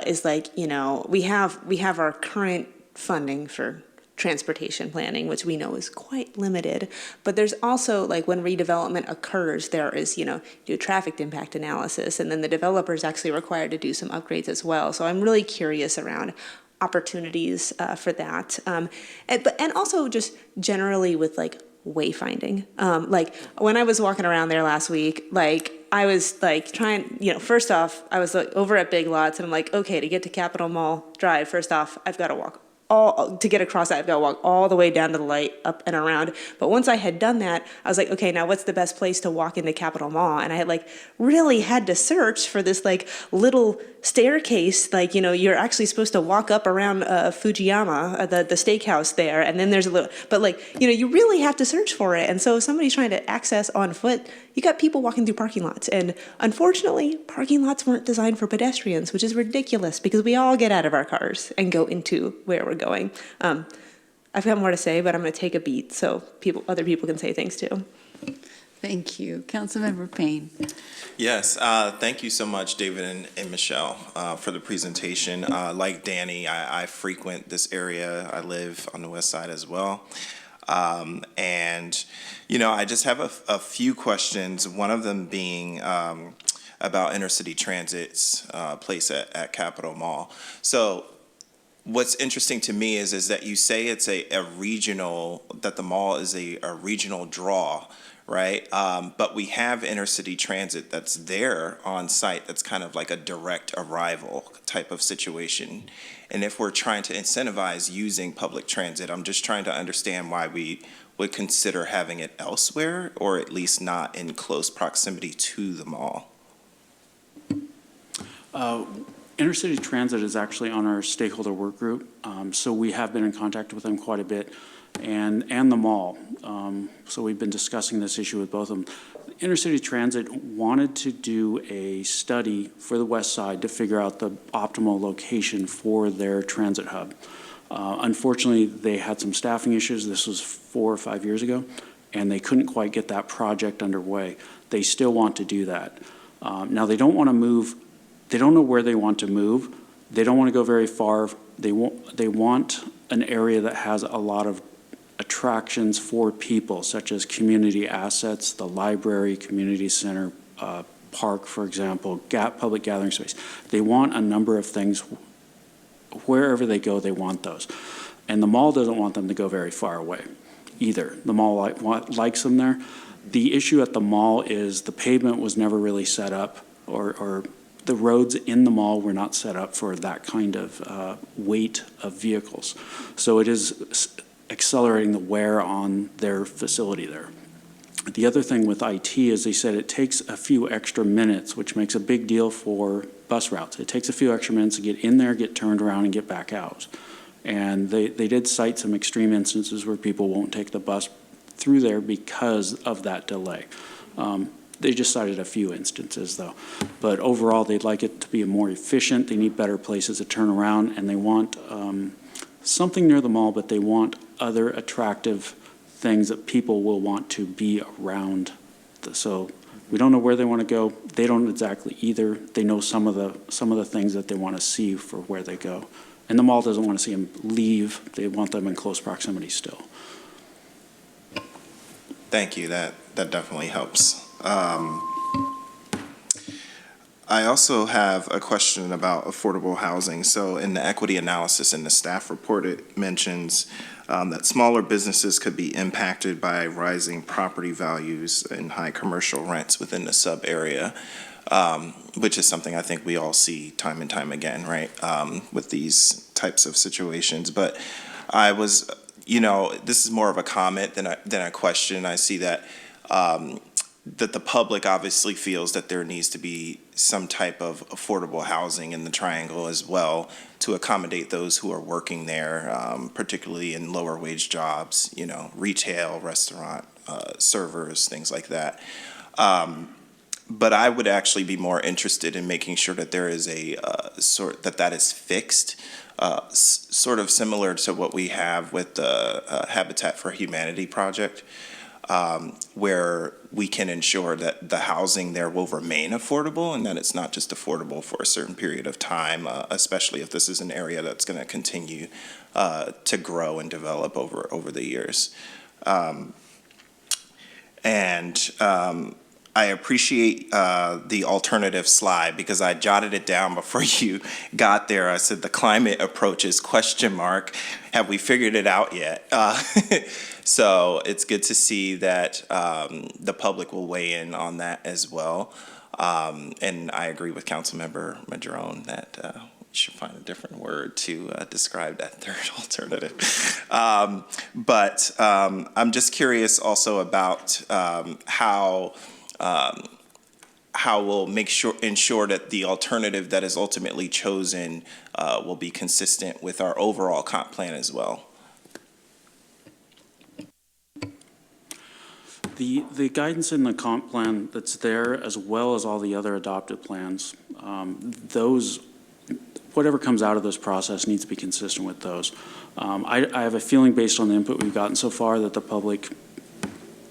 is, like, you know, we have our current funding for transportation planning, which we know is quite limited. But there's also, like, when redevelopment occurs, there is, you know, do traffic impact analysis, and then the developer is actually required to do some upgrades as well. So I'm really curious around opportunities for that, and also just generally with, like, wayfinding. Like, when I was walking around there last week, like, I was like trying, you know, first off, I was like over at Big Lots, and I'm like, okay, to get to Capitol Mall Drive, first off, I've got to walk to get across that, I've got to walk all the way down to the light, up and around. But once I had done that, I was like, okay, now what's the best place to walk into Capitol Mall? And I had, like, really had to search for this, like, little staircase, like, you know, you're actually supposed to walk up around Fujiyama, the steakhouse there, and then there's a little, but, like, you know, you really have to search for it. And so if somebody's trying to access on foot, you got people walking through parking lots. And unfortunately, parking lots weren't designed for pedestrians, which is ridiculous because we all get out of our cars and go into where we're going. I've got more to say, but I'm going to take a beat so other people can say things too. Thank you. Councilmember Payne. Yes, thank you so much, David and Michelle, for the presentation. Like Danny, I frequent this area. I live on the west side as well. And, you know, I just have a few questions, one of them being about intercity transit's place at Capitol Mall. So what's interesting to me is that you say it's a regional, that the mall is a regional draw, right? But we have intercity transit that's there on site that's kind of like a direct arrival type of situation. And if we're trying to incentivize using public transit, I'm just trying to understand why we would consider having it elsewhere, or at least not in close proximity to the mall. Intercity Transit is actually on our stakeholder work group, so we have been in contact with them quite a bit, and the mall. So we've been discussing this issue with both of them. Intercity Transit wanted to do a study for the west side to figure out the optimal location for their transit hub. Unfortunately, they had some staffing issues. This was 4 or 5 years ago, and they couldn't quite get that project underway. They still want to do that. Now, they don't want to move. They don't know where they want to move. They don't want to go very far. They want an area that has a lot of attractions for people, such as community assets, the library, community center, park, for example, public gathering space. They want a number of things. Wherever they go, they want those. And the mall doesn't want them to go very far away either. The mall likes them there. The issue at the mall is the pavement was never really set up, or the roads in the mall were not set up for that kind of weight of vehicles. So it is accelerating the wear on their facility there. The other thing with IT is they said it takes a few extra minutes, which makes a big deal for bus routes. It takes a few extra minutes to get in there, get turned around, and get back out. And they did cite some extreme instances where people won't take the bus through there because of that delay. They just cited a few instances, though. But overall, they'd like it to be more efficient. They need better places to turn around, and they want something near the mall, but they want other attractive things that people will want to be around. So we don't know where they want to go. They don't exactly either. They know some of the things that they want to see for where they go. And the mall doesn't want to see them leave. They want them in close proximity still. Thank you. That definitely helps. I also have a question about affordable housing. So in the equity analysis in the staff report, it mentions that smaller businesses could be impacted by rising property values and high commercial rents within the sub area, which is something I think we all see time and time again, right, with these types of situations. But I was, you know, this is more of a comment than a question. I see that that the public obviously feels that there needs to be some type of affordable housing in the Triangle as well to accommodate those who are working there, particularly in lower wage jobs, retail, restaurant, servers, things like that. But I would actually be more interested in making sure that there is a that is fixed, sort of similar to what we have with the Habitat for Humanity project, where we can ensure that the housing there will remain affordable and that it's not just affordable for a certain period of time, especially if this is an area that's going to continue to grow and develop over the years. I appreciate the alternative slide because I jotted it down before you got there. I said the climate approach is ? Have we figured it out yet? So it's good to see that the public will weigh in on that as well. And I agree with Councilmember Madrone that we should find a different word to describe that third alternative. But I'm just curious also about how we'll ensure that the alternative that is ultimately chosen will be consistent with our overall comp plan as well. The guidance in the comp plan that's there, as well as all the other adopted plans, whatever comes out of this process needs to be consistent with those. I have a feeling based on the input we've gotten so far that the public,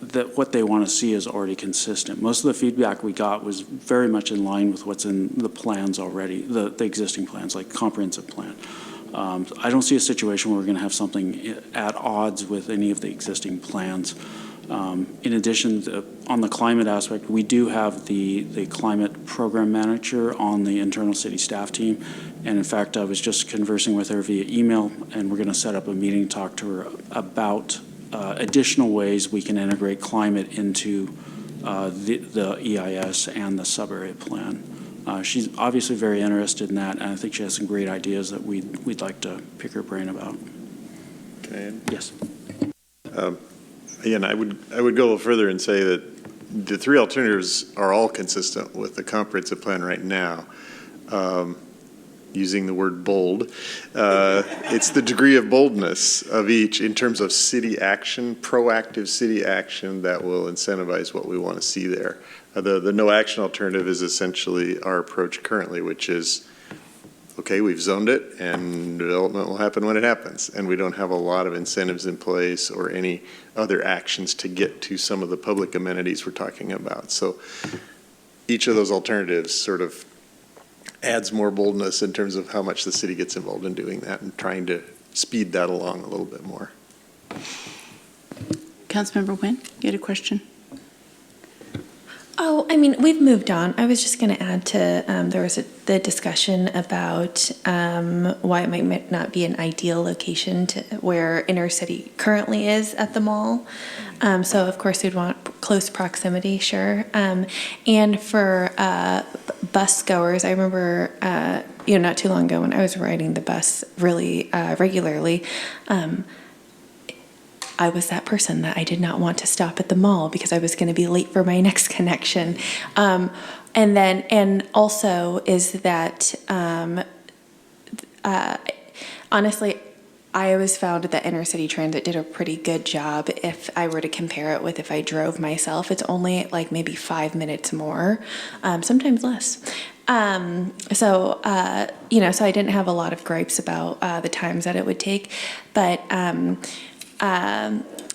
that what they want to see is already consistent. Most of the feedback we got was very much in line with what's in the plans already, the existing plans, like comprehensive plan. I don't see a situation where we're going to have something at odds with any of the existing plans. In addition, on the climate aspect, we do have the climate program manager on the internal city staff team. And in fact, I was just conversing with her via email, and we're going to set up a meeting to talk to her about additional ways we can integrate climate into the EIS and the sub-area plan. She's obviously very interested in that, and I think she has some great ideas that we'd like to pick her brain about. Yes. Again, I would go a little further and say that the three alternatives are all consistent with the comprehensive plan right now. Using the word bold, it's the degree of boldness of each in terms of city action, proactive city action that will incentivize what we want to see there. The no action alternative is essentially our approach currently, which is, okay, we've zoned it and development will happen when it happens. And we don't have a lot of incentives in place or any other actions to get to some of the public amenities we're talking about. So each of those alternatives sort of adds more boldness in terms of how much the city gets involved in doing that and trying to speed that along a little bit more. Councilmember Nguyen, you had a question? Oh, I mean, we've moved on. I was just going to add to, there was the discussion about why it might not be an ideal location to where inner city currently is at the mall. So of course we'd want close proximity, sure. And for bus goers, I remember, not too long ago when I was riding the bus really regularly, I was that person that I did not want to stop at the mall because I was going to be late for my next connection. And also is that, honestly, I always found that inner city transit did a pretty good job. If I were to compare it with if I drove myself, it's only like maybe 5 minutes more, sometimes less. So I didn't have a lot of gripes about the times that it would take, but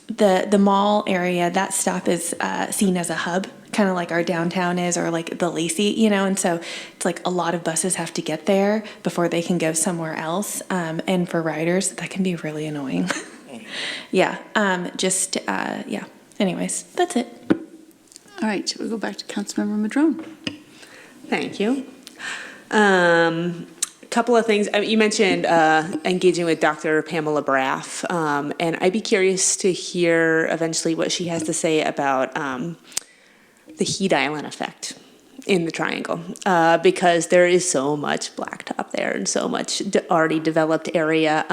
the mall area, that stop is seen as a hub, kind of like our downtown is, or like the Lacey, and so it's like a lot of buses have to get there before they can go somewhere else. And for riders, that can be really annoying. Yeah. Anyways, that's it. All right, we'll go back to Councilmember Madrone. Thank you. Couple of things. You mentioned engaging with Dr. Pamela Braff, and I'd be curious to hear eventually what she has to say about the heat island effect. in the triangle because there is so much blacktop there and so much already developed area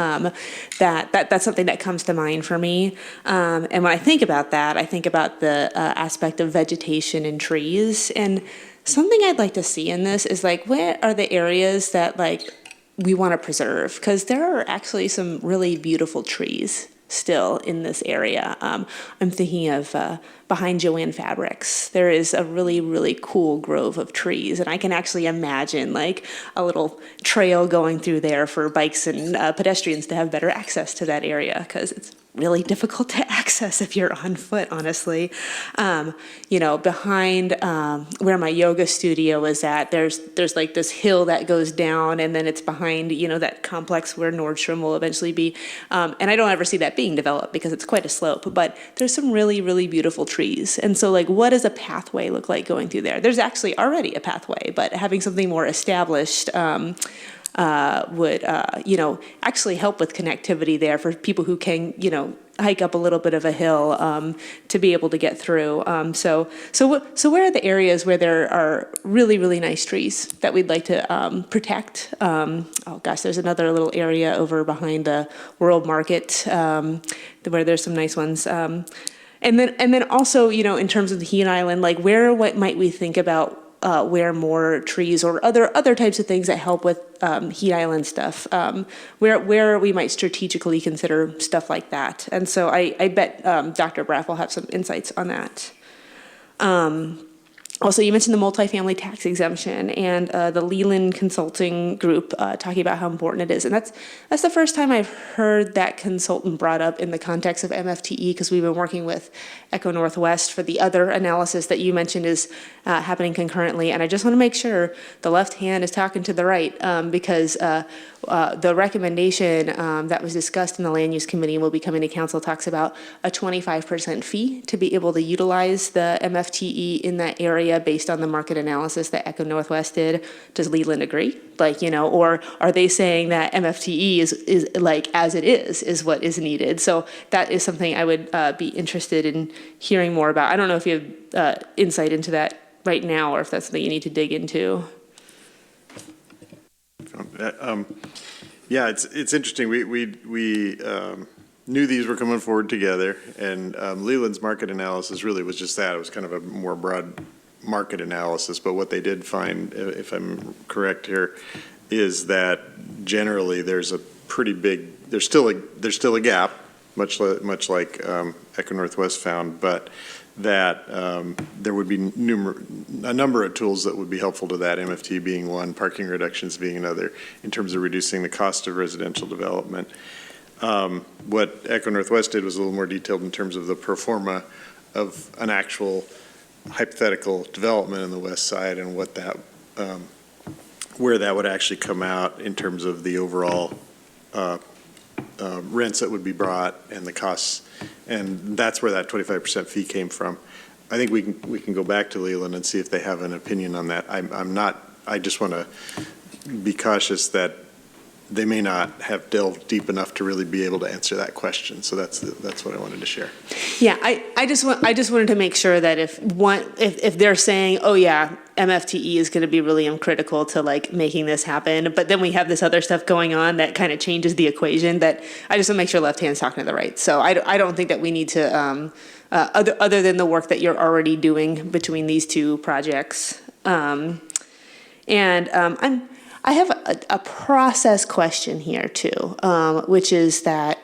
that's something that comes to mind for me. And when I think about that, I think about the aspect of vegetation and trees. And something I'd like to see in this is like, where are the areas that like we want to preserve? Because there are actually some really beautiful trees still in this area. I'm thinking of behind Joanne Fabrics. There is a really, really cool grove of trees, and I can actually imagine like a little trail going through there for bikes and pedestrians to have better access to that area, because it's really difficult to access if you're on foot, honestly. Behind where my yoga studio is at, there's like this hill that goes down, and then it's behind, that complex where Nordstrom will eventually be. And I don't ever see that being developed because it's quite a slope, but there's some really, really beautiful trees. And so like, what does a pathway look like going through there? There's actually already a pathway, but having something more established would actually help with connectivity there for people who can, hike up a little bit of a hill to be able to get through. So where are the areas where there are really, really nice trees that we'd like to protect? There's another little area over behind the World Market where there's some nice ones. And then also, in terms of the Heat Island, like what might we think about where more trees or other types of things that help with Heat Island stuff, where we might strategically consider stuff like that. And so I bet Dr. Braff will have some insights on that. Also, you mentioned the multifamily tax exemption and the Leland Consulting Group talking about how important it is. And that's the first time I've heard that consultant brought up in the context of MFTE, because we've been working with Echo Northwest for the other analysis that you mentioned is happening concurrently. And I just want to make sure the left hand is talking to the right, because the recommendation that was discussed in the Land Use Committee and will be coming to council talks about a 25% fee to be able to utilize the MFTE in that area based on the market analysis that Echo Northwest did. Does Leland agree? Or are they saying that MFTE is like as it is what is needed? So that is something I would be interested in hearing more about. I don't know if you have insight into that right now, or if that's something you need to dig into. Yeah, it's interesting. We knew these were coming forward together, and Leland's market analysis really was just that. It was kind of a more broad market analysis, but what they did find, if I'm correct here, is that generally there's a pretty big, there's still a gap, much like Echo Northwest found, but that there would be a number of tools that would be helpful to that, MFT being one, parking reductions being another, in terms of reducing the cost of residential development. What Echo Northwest did was a little more detailed in terms of the pro forma of an actual hypothetical development in the west side and what that, where that would actually come out in terms of the overall rents that would be brought and the costs, and that's where that 25% fee came from. I think we can go back to Leland and see if they have an opinion on that. I just want to be cautious that they may not have delved deep enough to really be able to answer that question. So that's what I wanted to share. Yeah, I just wanted to make sure that if they're saying, oh yeah, MFTE is going to be really critical to like making this happen, but then we have this other stuff going on that kind of changes the equation, that I just want to make sure left hand's talking to the right. So I don't think that we need to other than the work that you're already doing between these two projects. I have a process question here too, which is that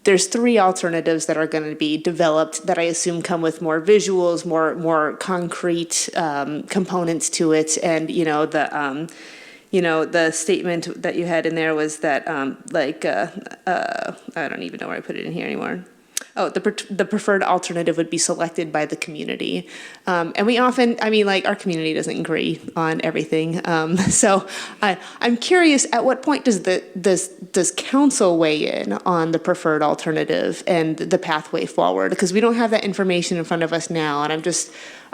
there's three alternatives that are going to be developed that I assume come with more visuals, more concrete components to it, and the statement that you had in there was that I don't even know where I put it in here anymore. Oh, the preferred alternative would be selected by the community. And we often, our community doesn't agree on everything. So I'm curious, at what point does council weigh in on the preferred alternative and the pathway forward? Because we don't have that information in front of us now. And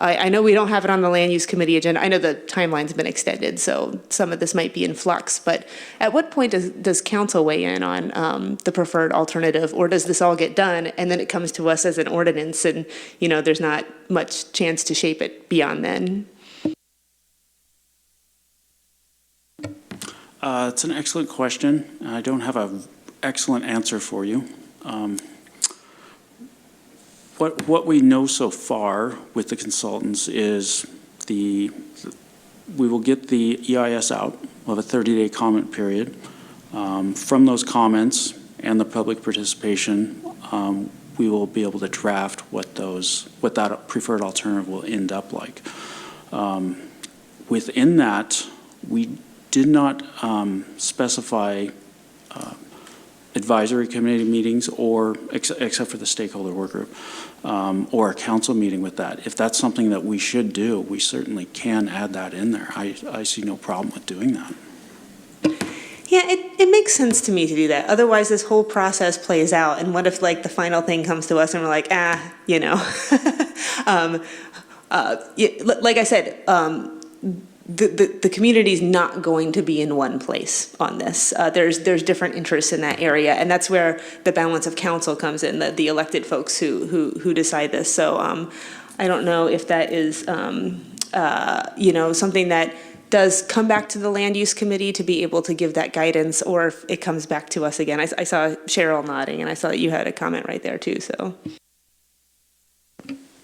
I know we don't have it on the Land Use Committee agenda. I know the timeline's been extended, so some of this might be in flux. But at what point does council weigh in on the preferred alternative, or does this all get done and then it comes to us as an ordinance, and there's not much chance to shape it beyond then? It's an excellent question. I don't have an excellent answer for you. What we know so far with the consultants is we will get the EIS out. We'll have a 30-day comment period. From those comments and the public participation, we will be able to draft what that preferred alternative will end up like. Within that, we did not specify advisory committee meetings or, except for the stakeholder work group, or a council meeting with that. If that's something that we should do, we certainly can add that in there. I see no problem with doing that. Yeah, it makes sense to me to do that. Otherwise, this whole process plays out, and what if like the final thing comes to us and we're like, you know. Like I said, the community's not going to be in one place on this. There's different interests in that area, and that's where the balance of council comes in, the elected folks who decide this. So I don't know if that is you know, something that does come back to the land use committee to be able to give that guidance, or if it comes back to us again. I saw Cheryl nodding, and I saw that you had a comment right there too. So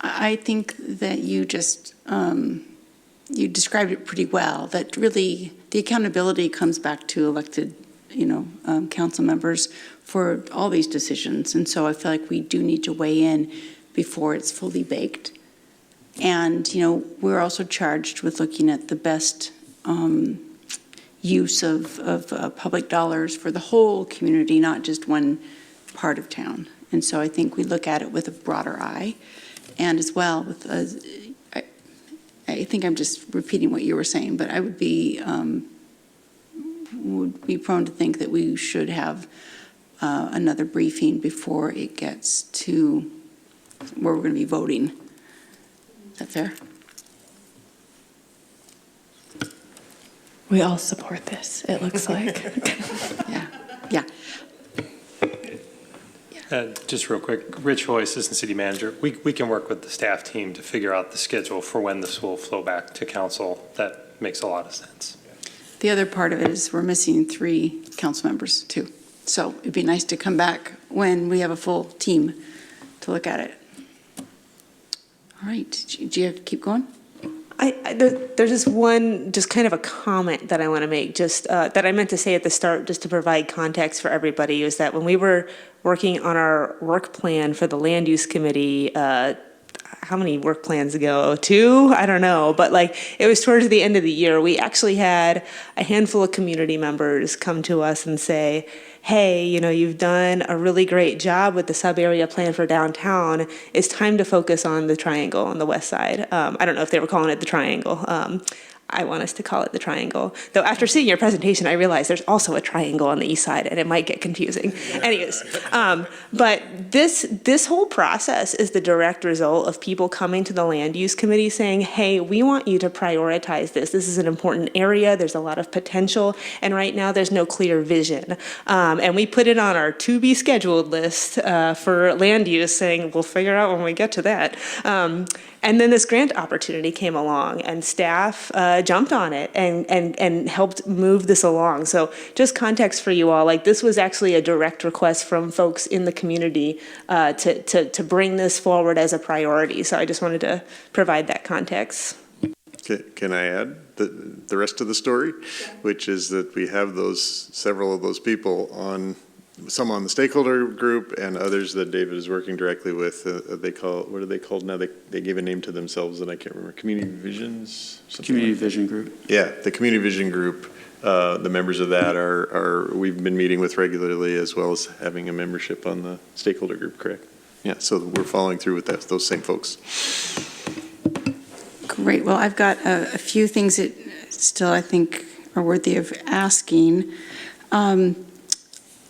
I think that you just, you described it pretty well, that really the accountability comes back to elected, council members for all these decisions. And so I feel like we do need to weigh in before it's fully baked. And, we're also charged with looking at the best use of public dollars for the whole community, not just one part of town. And so I think we look at it with a broader eye. And as well, with I think I'm just repeating what you were saying, but I would be prone to think that we should have another briefing before it gets to where we're going to be voting. Is that fair? We all support this, it looks like. Yeah. Just real quick, Rich Hoy, Assistant City Manager. We can work with the staff team to figure out the schedule for when this will flow back to council. That makes a lot of sense. The other part of it is we're missing 3 council members too. So it'd be nice to come back when we have a full team to look at it. All right, do you have to keep going? There's just kind of a comment that I want to make, just that I meant to say at the start, just to provide context for everybody, is that when we were working on our work plan for the land use committee, how many work plans ago? 2? I don't know. But it was towards the end of the year. We actually had a handful of community members come to us and say, hey, you've done a really great job with the sub-area plan for downtown. It's time to focus on the triangle on the west side. I don't know if they were calling it the triangle. I want us to call it the triangle. Though after seeing your presentation, I realized there's also a triangle on the east side, and it might get confusing. Anyways, but this whole process is the direct result of people coming to the land use committee saying, hey, we want you to prioritize this. This is an important area. There's a lot of potential, and right now there's no clear vision. And we put it on our to be scheduled list for land use, saying we'll figure out when we get to that. And then this grant opportunity came along, and staff jumped on it and helped move this along. So just context for you all, this was actually a direct request from folks in the community to bring this forward as a priority. So I just wanted to provide that context. Can I add the rest of the story? Which is that we have several of those people some on the stakeholder group and others that David is working directly with. What are they called now? They gave a name to themselves and I can't remember. Community Visions? Community Vision Group. Yeah, the Community Vision Group. The members of that we've been meeting with regularly, as well as having a membership on the stakeholder group, correct? Yeah, so we're following through with those same folks. Great. Well, I've got a few things that still I think are worthy of asking.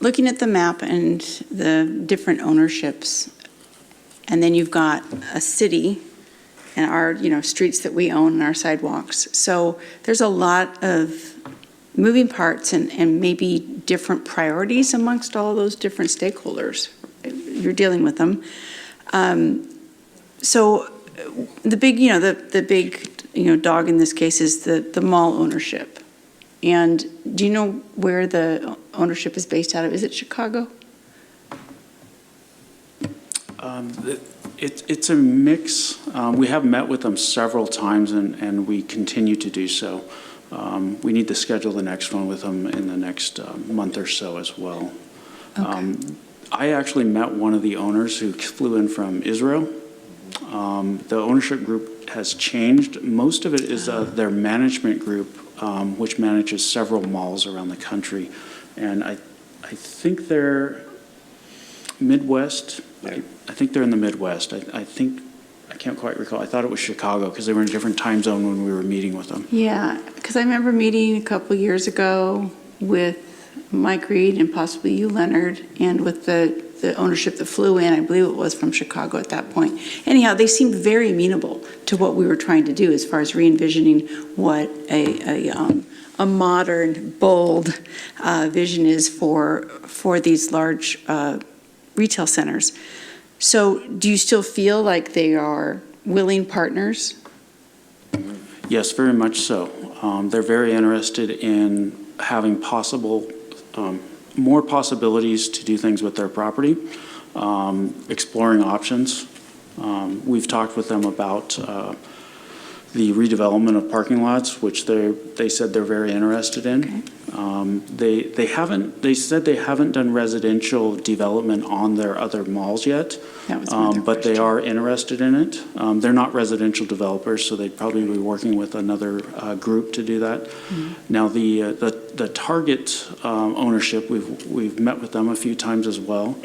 Looking at the map and the different ownerships, and then you've got a city and our, streets that we own and our sidewalks. So there's a lot of moving parts and maybe different priorities amongst all those different stakeholders. You're dealing with them. So the big, the big, dog in this case is the mall ownership. And do you know where the ownership is based out of? Is it Chicago? It's a mix. We have met with them several times, and we continue to do so. We need to schedule the next one with them in the next month or so as well. Okay. I actually met one of the owners who flew in from Israel. The ownership group has changed. Most of it is their management group, which manages several malls around the country. And I think they're Midwest. I think they're in the Midwest. I can't quite recall. I thought it was Chicago because they were in a different time zone when we were meeting with them. Yeah, because I remember meeting a couple years ago with Mike Reed and possibly you, Leonard, and with the ownership that flew in. I believe it was from Chicago at that point. Anyhow, they seemed very amenable to what we were trying to do as far as re-envisioning what a modern, bold vision is for these large retail centers. So do you still feel like they are willing partners? Yes, very much so. They're very interested in having more possibilities to do things with their property, exploring options. We've talked with them about the redevelopment of parking lots, which they said they're very interested in. They said they haven't done residential development on their other malls yet, That was my other but they question. are interested in it. They're not residential developers, so they'd probably be working with another group to do that. Now, the Target ownership, we've met with them a few times as well.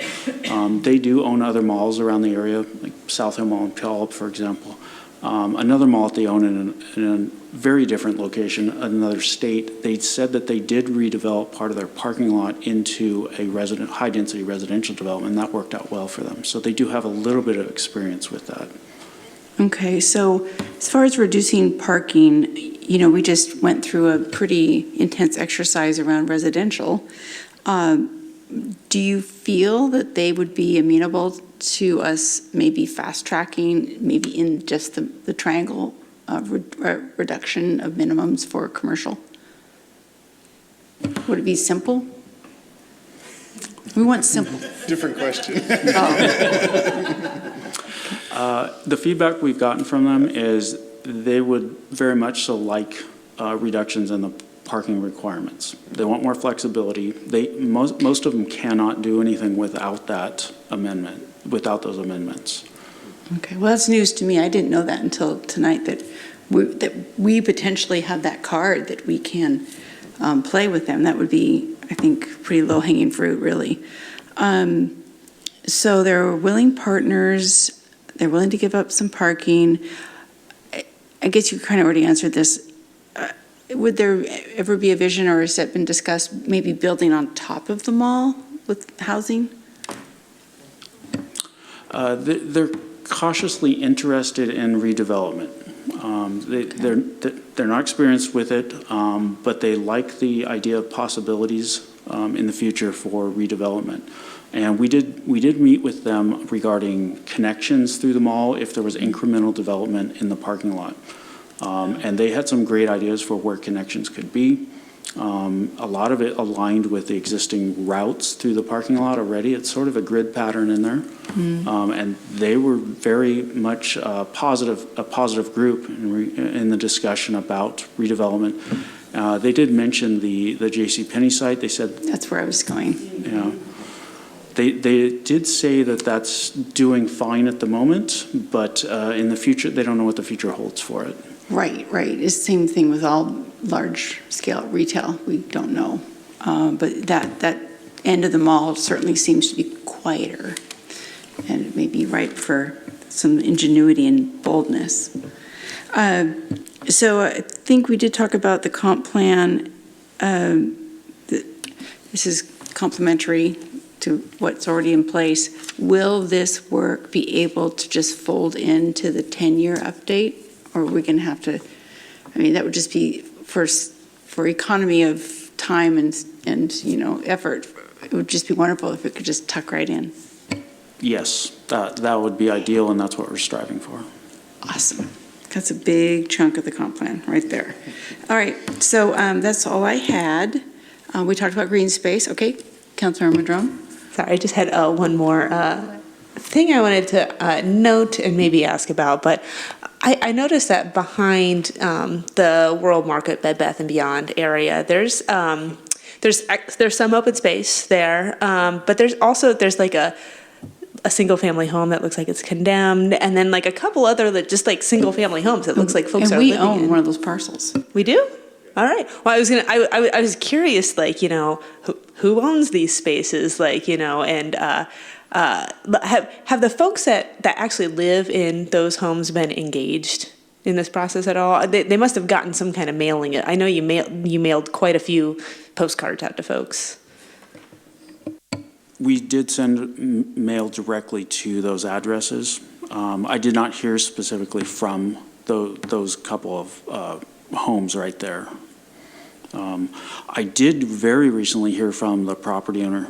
They do own other malls around the area, like South Hill Mall in Puyallup, for example. Another mall that they own in a very different location, another state, they said that they did redevelop part of their parking lot into a high-density residential development, and that worked out well for them. So they do have a little bit of experience with that. Okay, so as far as reducing parking, we just went through a pretty intense exercise around residential. Do you feel that they would be amenable to us maybe fast-tracking, maybe in just the triangle reduction of minimums for commercial? Would it be simple? We want simple. Different question. The feedback we've gotten from them is they would very much so like reductions in the parking requirements. They want more flexibility. Most of them cannot do anything without that amendment, without those amendments. Okay, well, that's news to me. I didn't know that until tonight, that we potentially have that card that we can play with them. That would be, I think, pretty low-hanging fruit, really. So they're willing partners. They're willing to give up some parking. I guess you kind of already answered this. Would there ever be a vision, or has that been discussed, maybe building on top of the mall with housing? They're cautiously interested in redevelopment. They're not experienced with it, but they like the idea of possibilities in the future for redevelopment. And we did meet with them regarding connections through the mall if there was incremental development in the parking lot. And they had some great ideas for where connections could be. A lot of it aligned with the existing routes through the parking lot already. It's sort of a grid pattern in there. And they were very much a positive group in the discussion about redevelopment. They did mention the JCPenney site. They said, That's where I was going. they did say that that's doing fine at the moment, but in the future, they don't know what the future holds for it. Right. It's the same thing with all large-scale retail. We don't know. But that end of the mall certainly seems to be quieter, and it may be ripe for some ingenuity and boldness. So I think we did talk about the comp plan. This is complementary to what's already in place. Will this work be able to just fold into the 10-year update? Or are we going to have to, that would just be for economy of time and effort. It would just be wonderful if it could just tuck right in. Yes, that would be ideal, and that's what we're striving for. Awesome. That's a big chunk of the comp plan, right there. All right, so that's all I had. We talked about green space. Okay, Councilmember Madrone? Sorry, I just had one more thing I wanted to note and maybe ask about, but I noticed that behind the World Market Bed Bath & Beyond area, there's some open space there, but there's like a single-family home that looks like it's condemned, and then like a couple other just like single-family homes that looks like folks And are we living in. own one of those parcels. We do? All right. Well, I was curious, like, who owns these spaces, like, and have the folks that actually live in those homes been engaged in this process at all? They must have gotten some kind of mailing. I know you mailed quite a few postcards out to folks. We did send mail directly to those addresses. I did not hear specifically from those couple of homes right there. I did very recently hear from the property owner,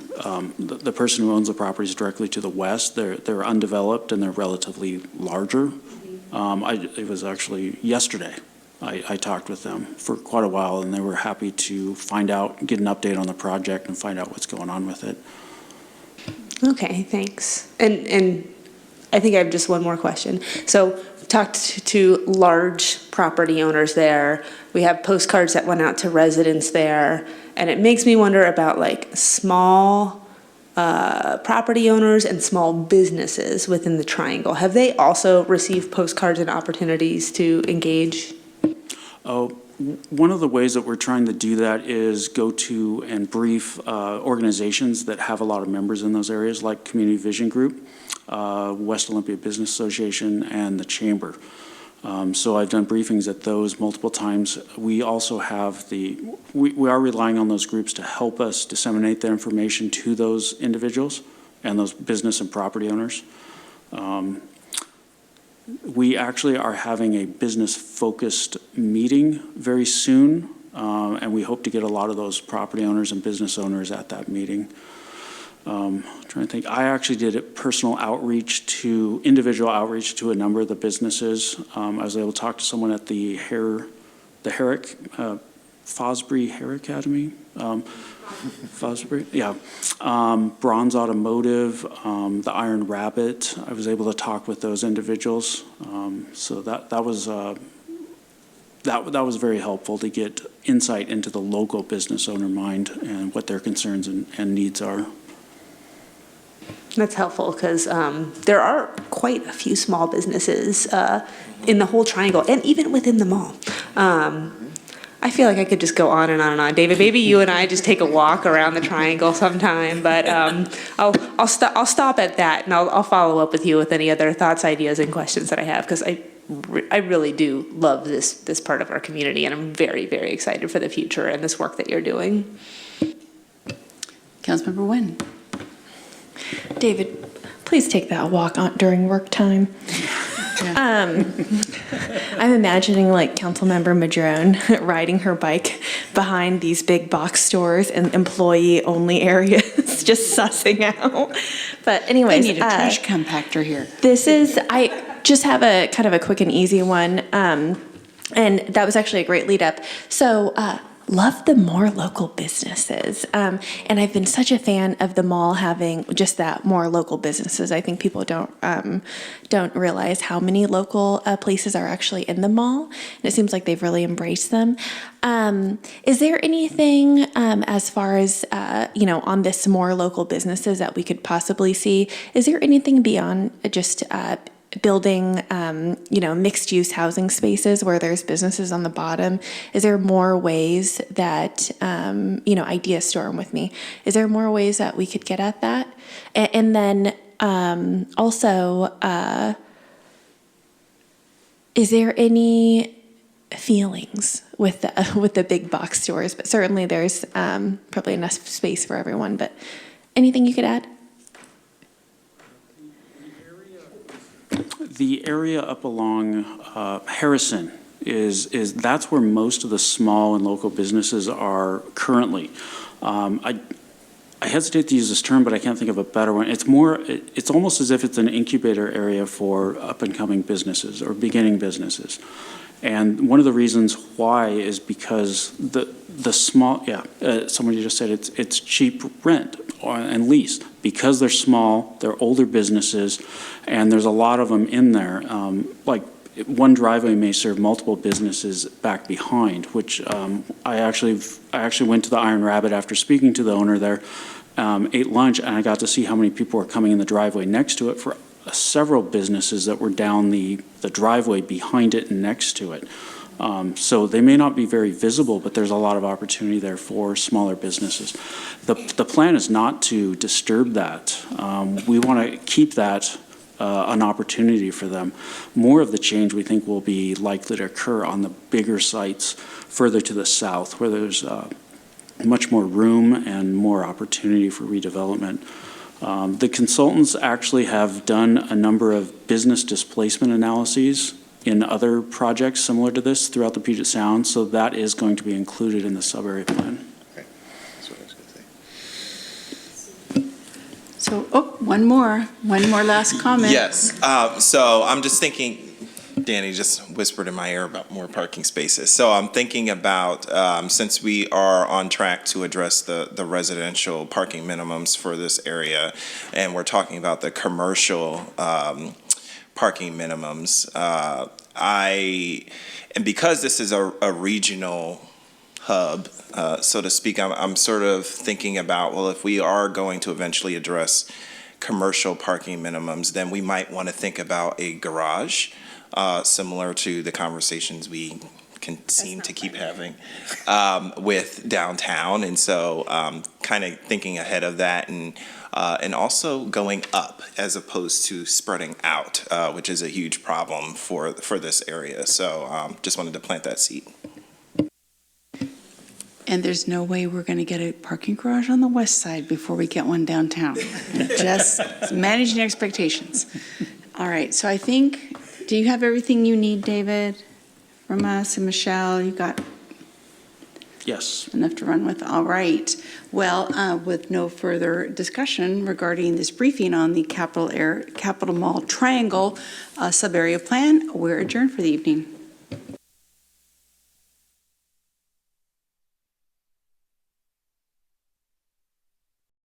the person who owns the properties directly to the west. They're undeveloped and they're relatively larger. It was actually yesterday. I talked with them for quite a while, and they were happy to find out, get an update on the project and find out what's going on with it. Okay, thanks. And I think I have just one more question. So talked to large property owners there. We have postcards that went out to residents there. And it makes me wonder about like small property owners and small businesses within the Triangle. Have they also received postcards and opportunities to engage? Oh, one of the ways that we're trying to do that is go to and brief organizations that have a lot of members in those areas, like Community Vision Group, West Olympia Business Association, and the Chamber. So I've done briefings at those multiple times. We also have we are relying on those groups to help us disseminate their information to those individuals and those business and property owners. We actually are having a business-focused meeting very soon, and we hope to get a lot of those property owners and business owners at that meeting. Trying to think, I actually did a personal individual outreach to a number of the businesses. I was able to talk to someone at the Herrick, Fosbury Hair Academy. Fosbury, yeah. Bronze Automotive, the Iron Rabbit. I was able to talk with those individuals. So that was very helpful to get insight into the local business owner mind and what their concerns and needs are. That's helpful because there are quite a few small businesses in the whole Triangle and even within the mall. I feel like I could just go on and on and on. David, maybe you and I just take a walk around the Triangle sometime, but I'll stop at that, and I'll follow up with you with any other thoughts, ideas, and questions that I have, because I really do love this part of our community, and I'm very, very excited for the future and this work that you're doing. Councilmember Nguyen? David, please take that walk during work time. I'm imagining like Councilmember Madrone riding her bike behind these big box stores and employee-only areas, just sussing out. But anyways, We need a trash compactor here. I just have a kind of a quick and easy one, and that was actually a great lead up. So, love the more local businesses. And I've been such a fan of the mall having just that more local businesses. I think people don't realize how many local places are actually in the mall. And it seems like they've really embraced them. Is there anything as far as, on this more local businesses that we could possibly see? Is there anything beyond just building, mixed-use housing spaces where there's businesses on the bottom? Is there more ways that, Idea Storm with me, is there more ways that we could get at that? And then also, is there any feelings with the big box stores? But certainly there's probably enough space for everyone, but anything you could add? The area up along Harrison that's where most of the small and local businesses are currently. I hesitate to use this term, but I can't think of a better one. It's almost as if it's an incubator area for up-and-coming businesses or beginning businesses. And one of the reasons why is because the small, somebody just said it's cheap rent and lease. Because they're small, they're older businesses, and there's a lot of them in there. Like one driveway may serve multiple businesses back behind, which I actually went to the Iron Rabbit after speaking to the owner there, ate lunch, and I got to see how many people were coming in the driveway next to it for several businesses that were down the driveway behind it and next to it. So they may not be very visible, but there's a lot of opportunity there for smaller businesses. The plan is not to disturb that. We want to keep that an opportunity for them. More of the change we think will be likely to occur on the bigger sites further to the south, where there's much more room and more opportunity for redevelopment. The consultants actually have done a number of business displacement analyses in other projects similar to this throughout the Puget Sound, so that is going to be included in the sub-area plan. Okay. That's what I was going to say. So, one more last comment. Yes, so I'm just thinking, Danny just whispered in my ear about more parking spaces. So I'm thinking about, since we are on track to address the residential parking minimums for this area, and we're talking about the commercial parking minimums, and because this is a regional hub, so to speak, I'm sort of thinking about, well, if we are going to eventually address commercial parking minimums, then we might want to think about a garage, similar to the conversations we can seem to keep having with downtown. And so kind of thinking ahead of that, and also going up as opposed to spreading out, which is a huge problem for this area. So just wanted to plant that seed. And there's no way we're going to get a parking garage on the west side before we get one downtown. Just managing expectations. All right, so I think, do you have everything you need, David, from us? And Michelle, you got Yes. enough to run with? All right. Well, with no further discussion regarding this briefing on the Capital Mall Triangle sub-area plan, we're adjourned for the evening.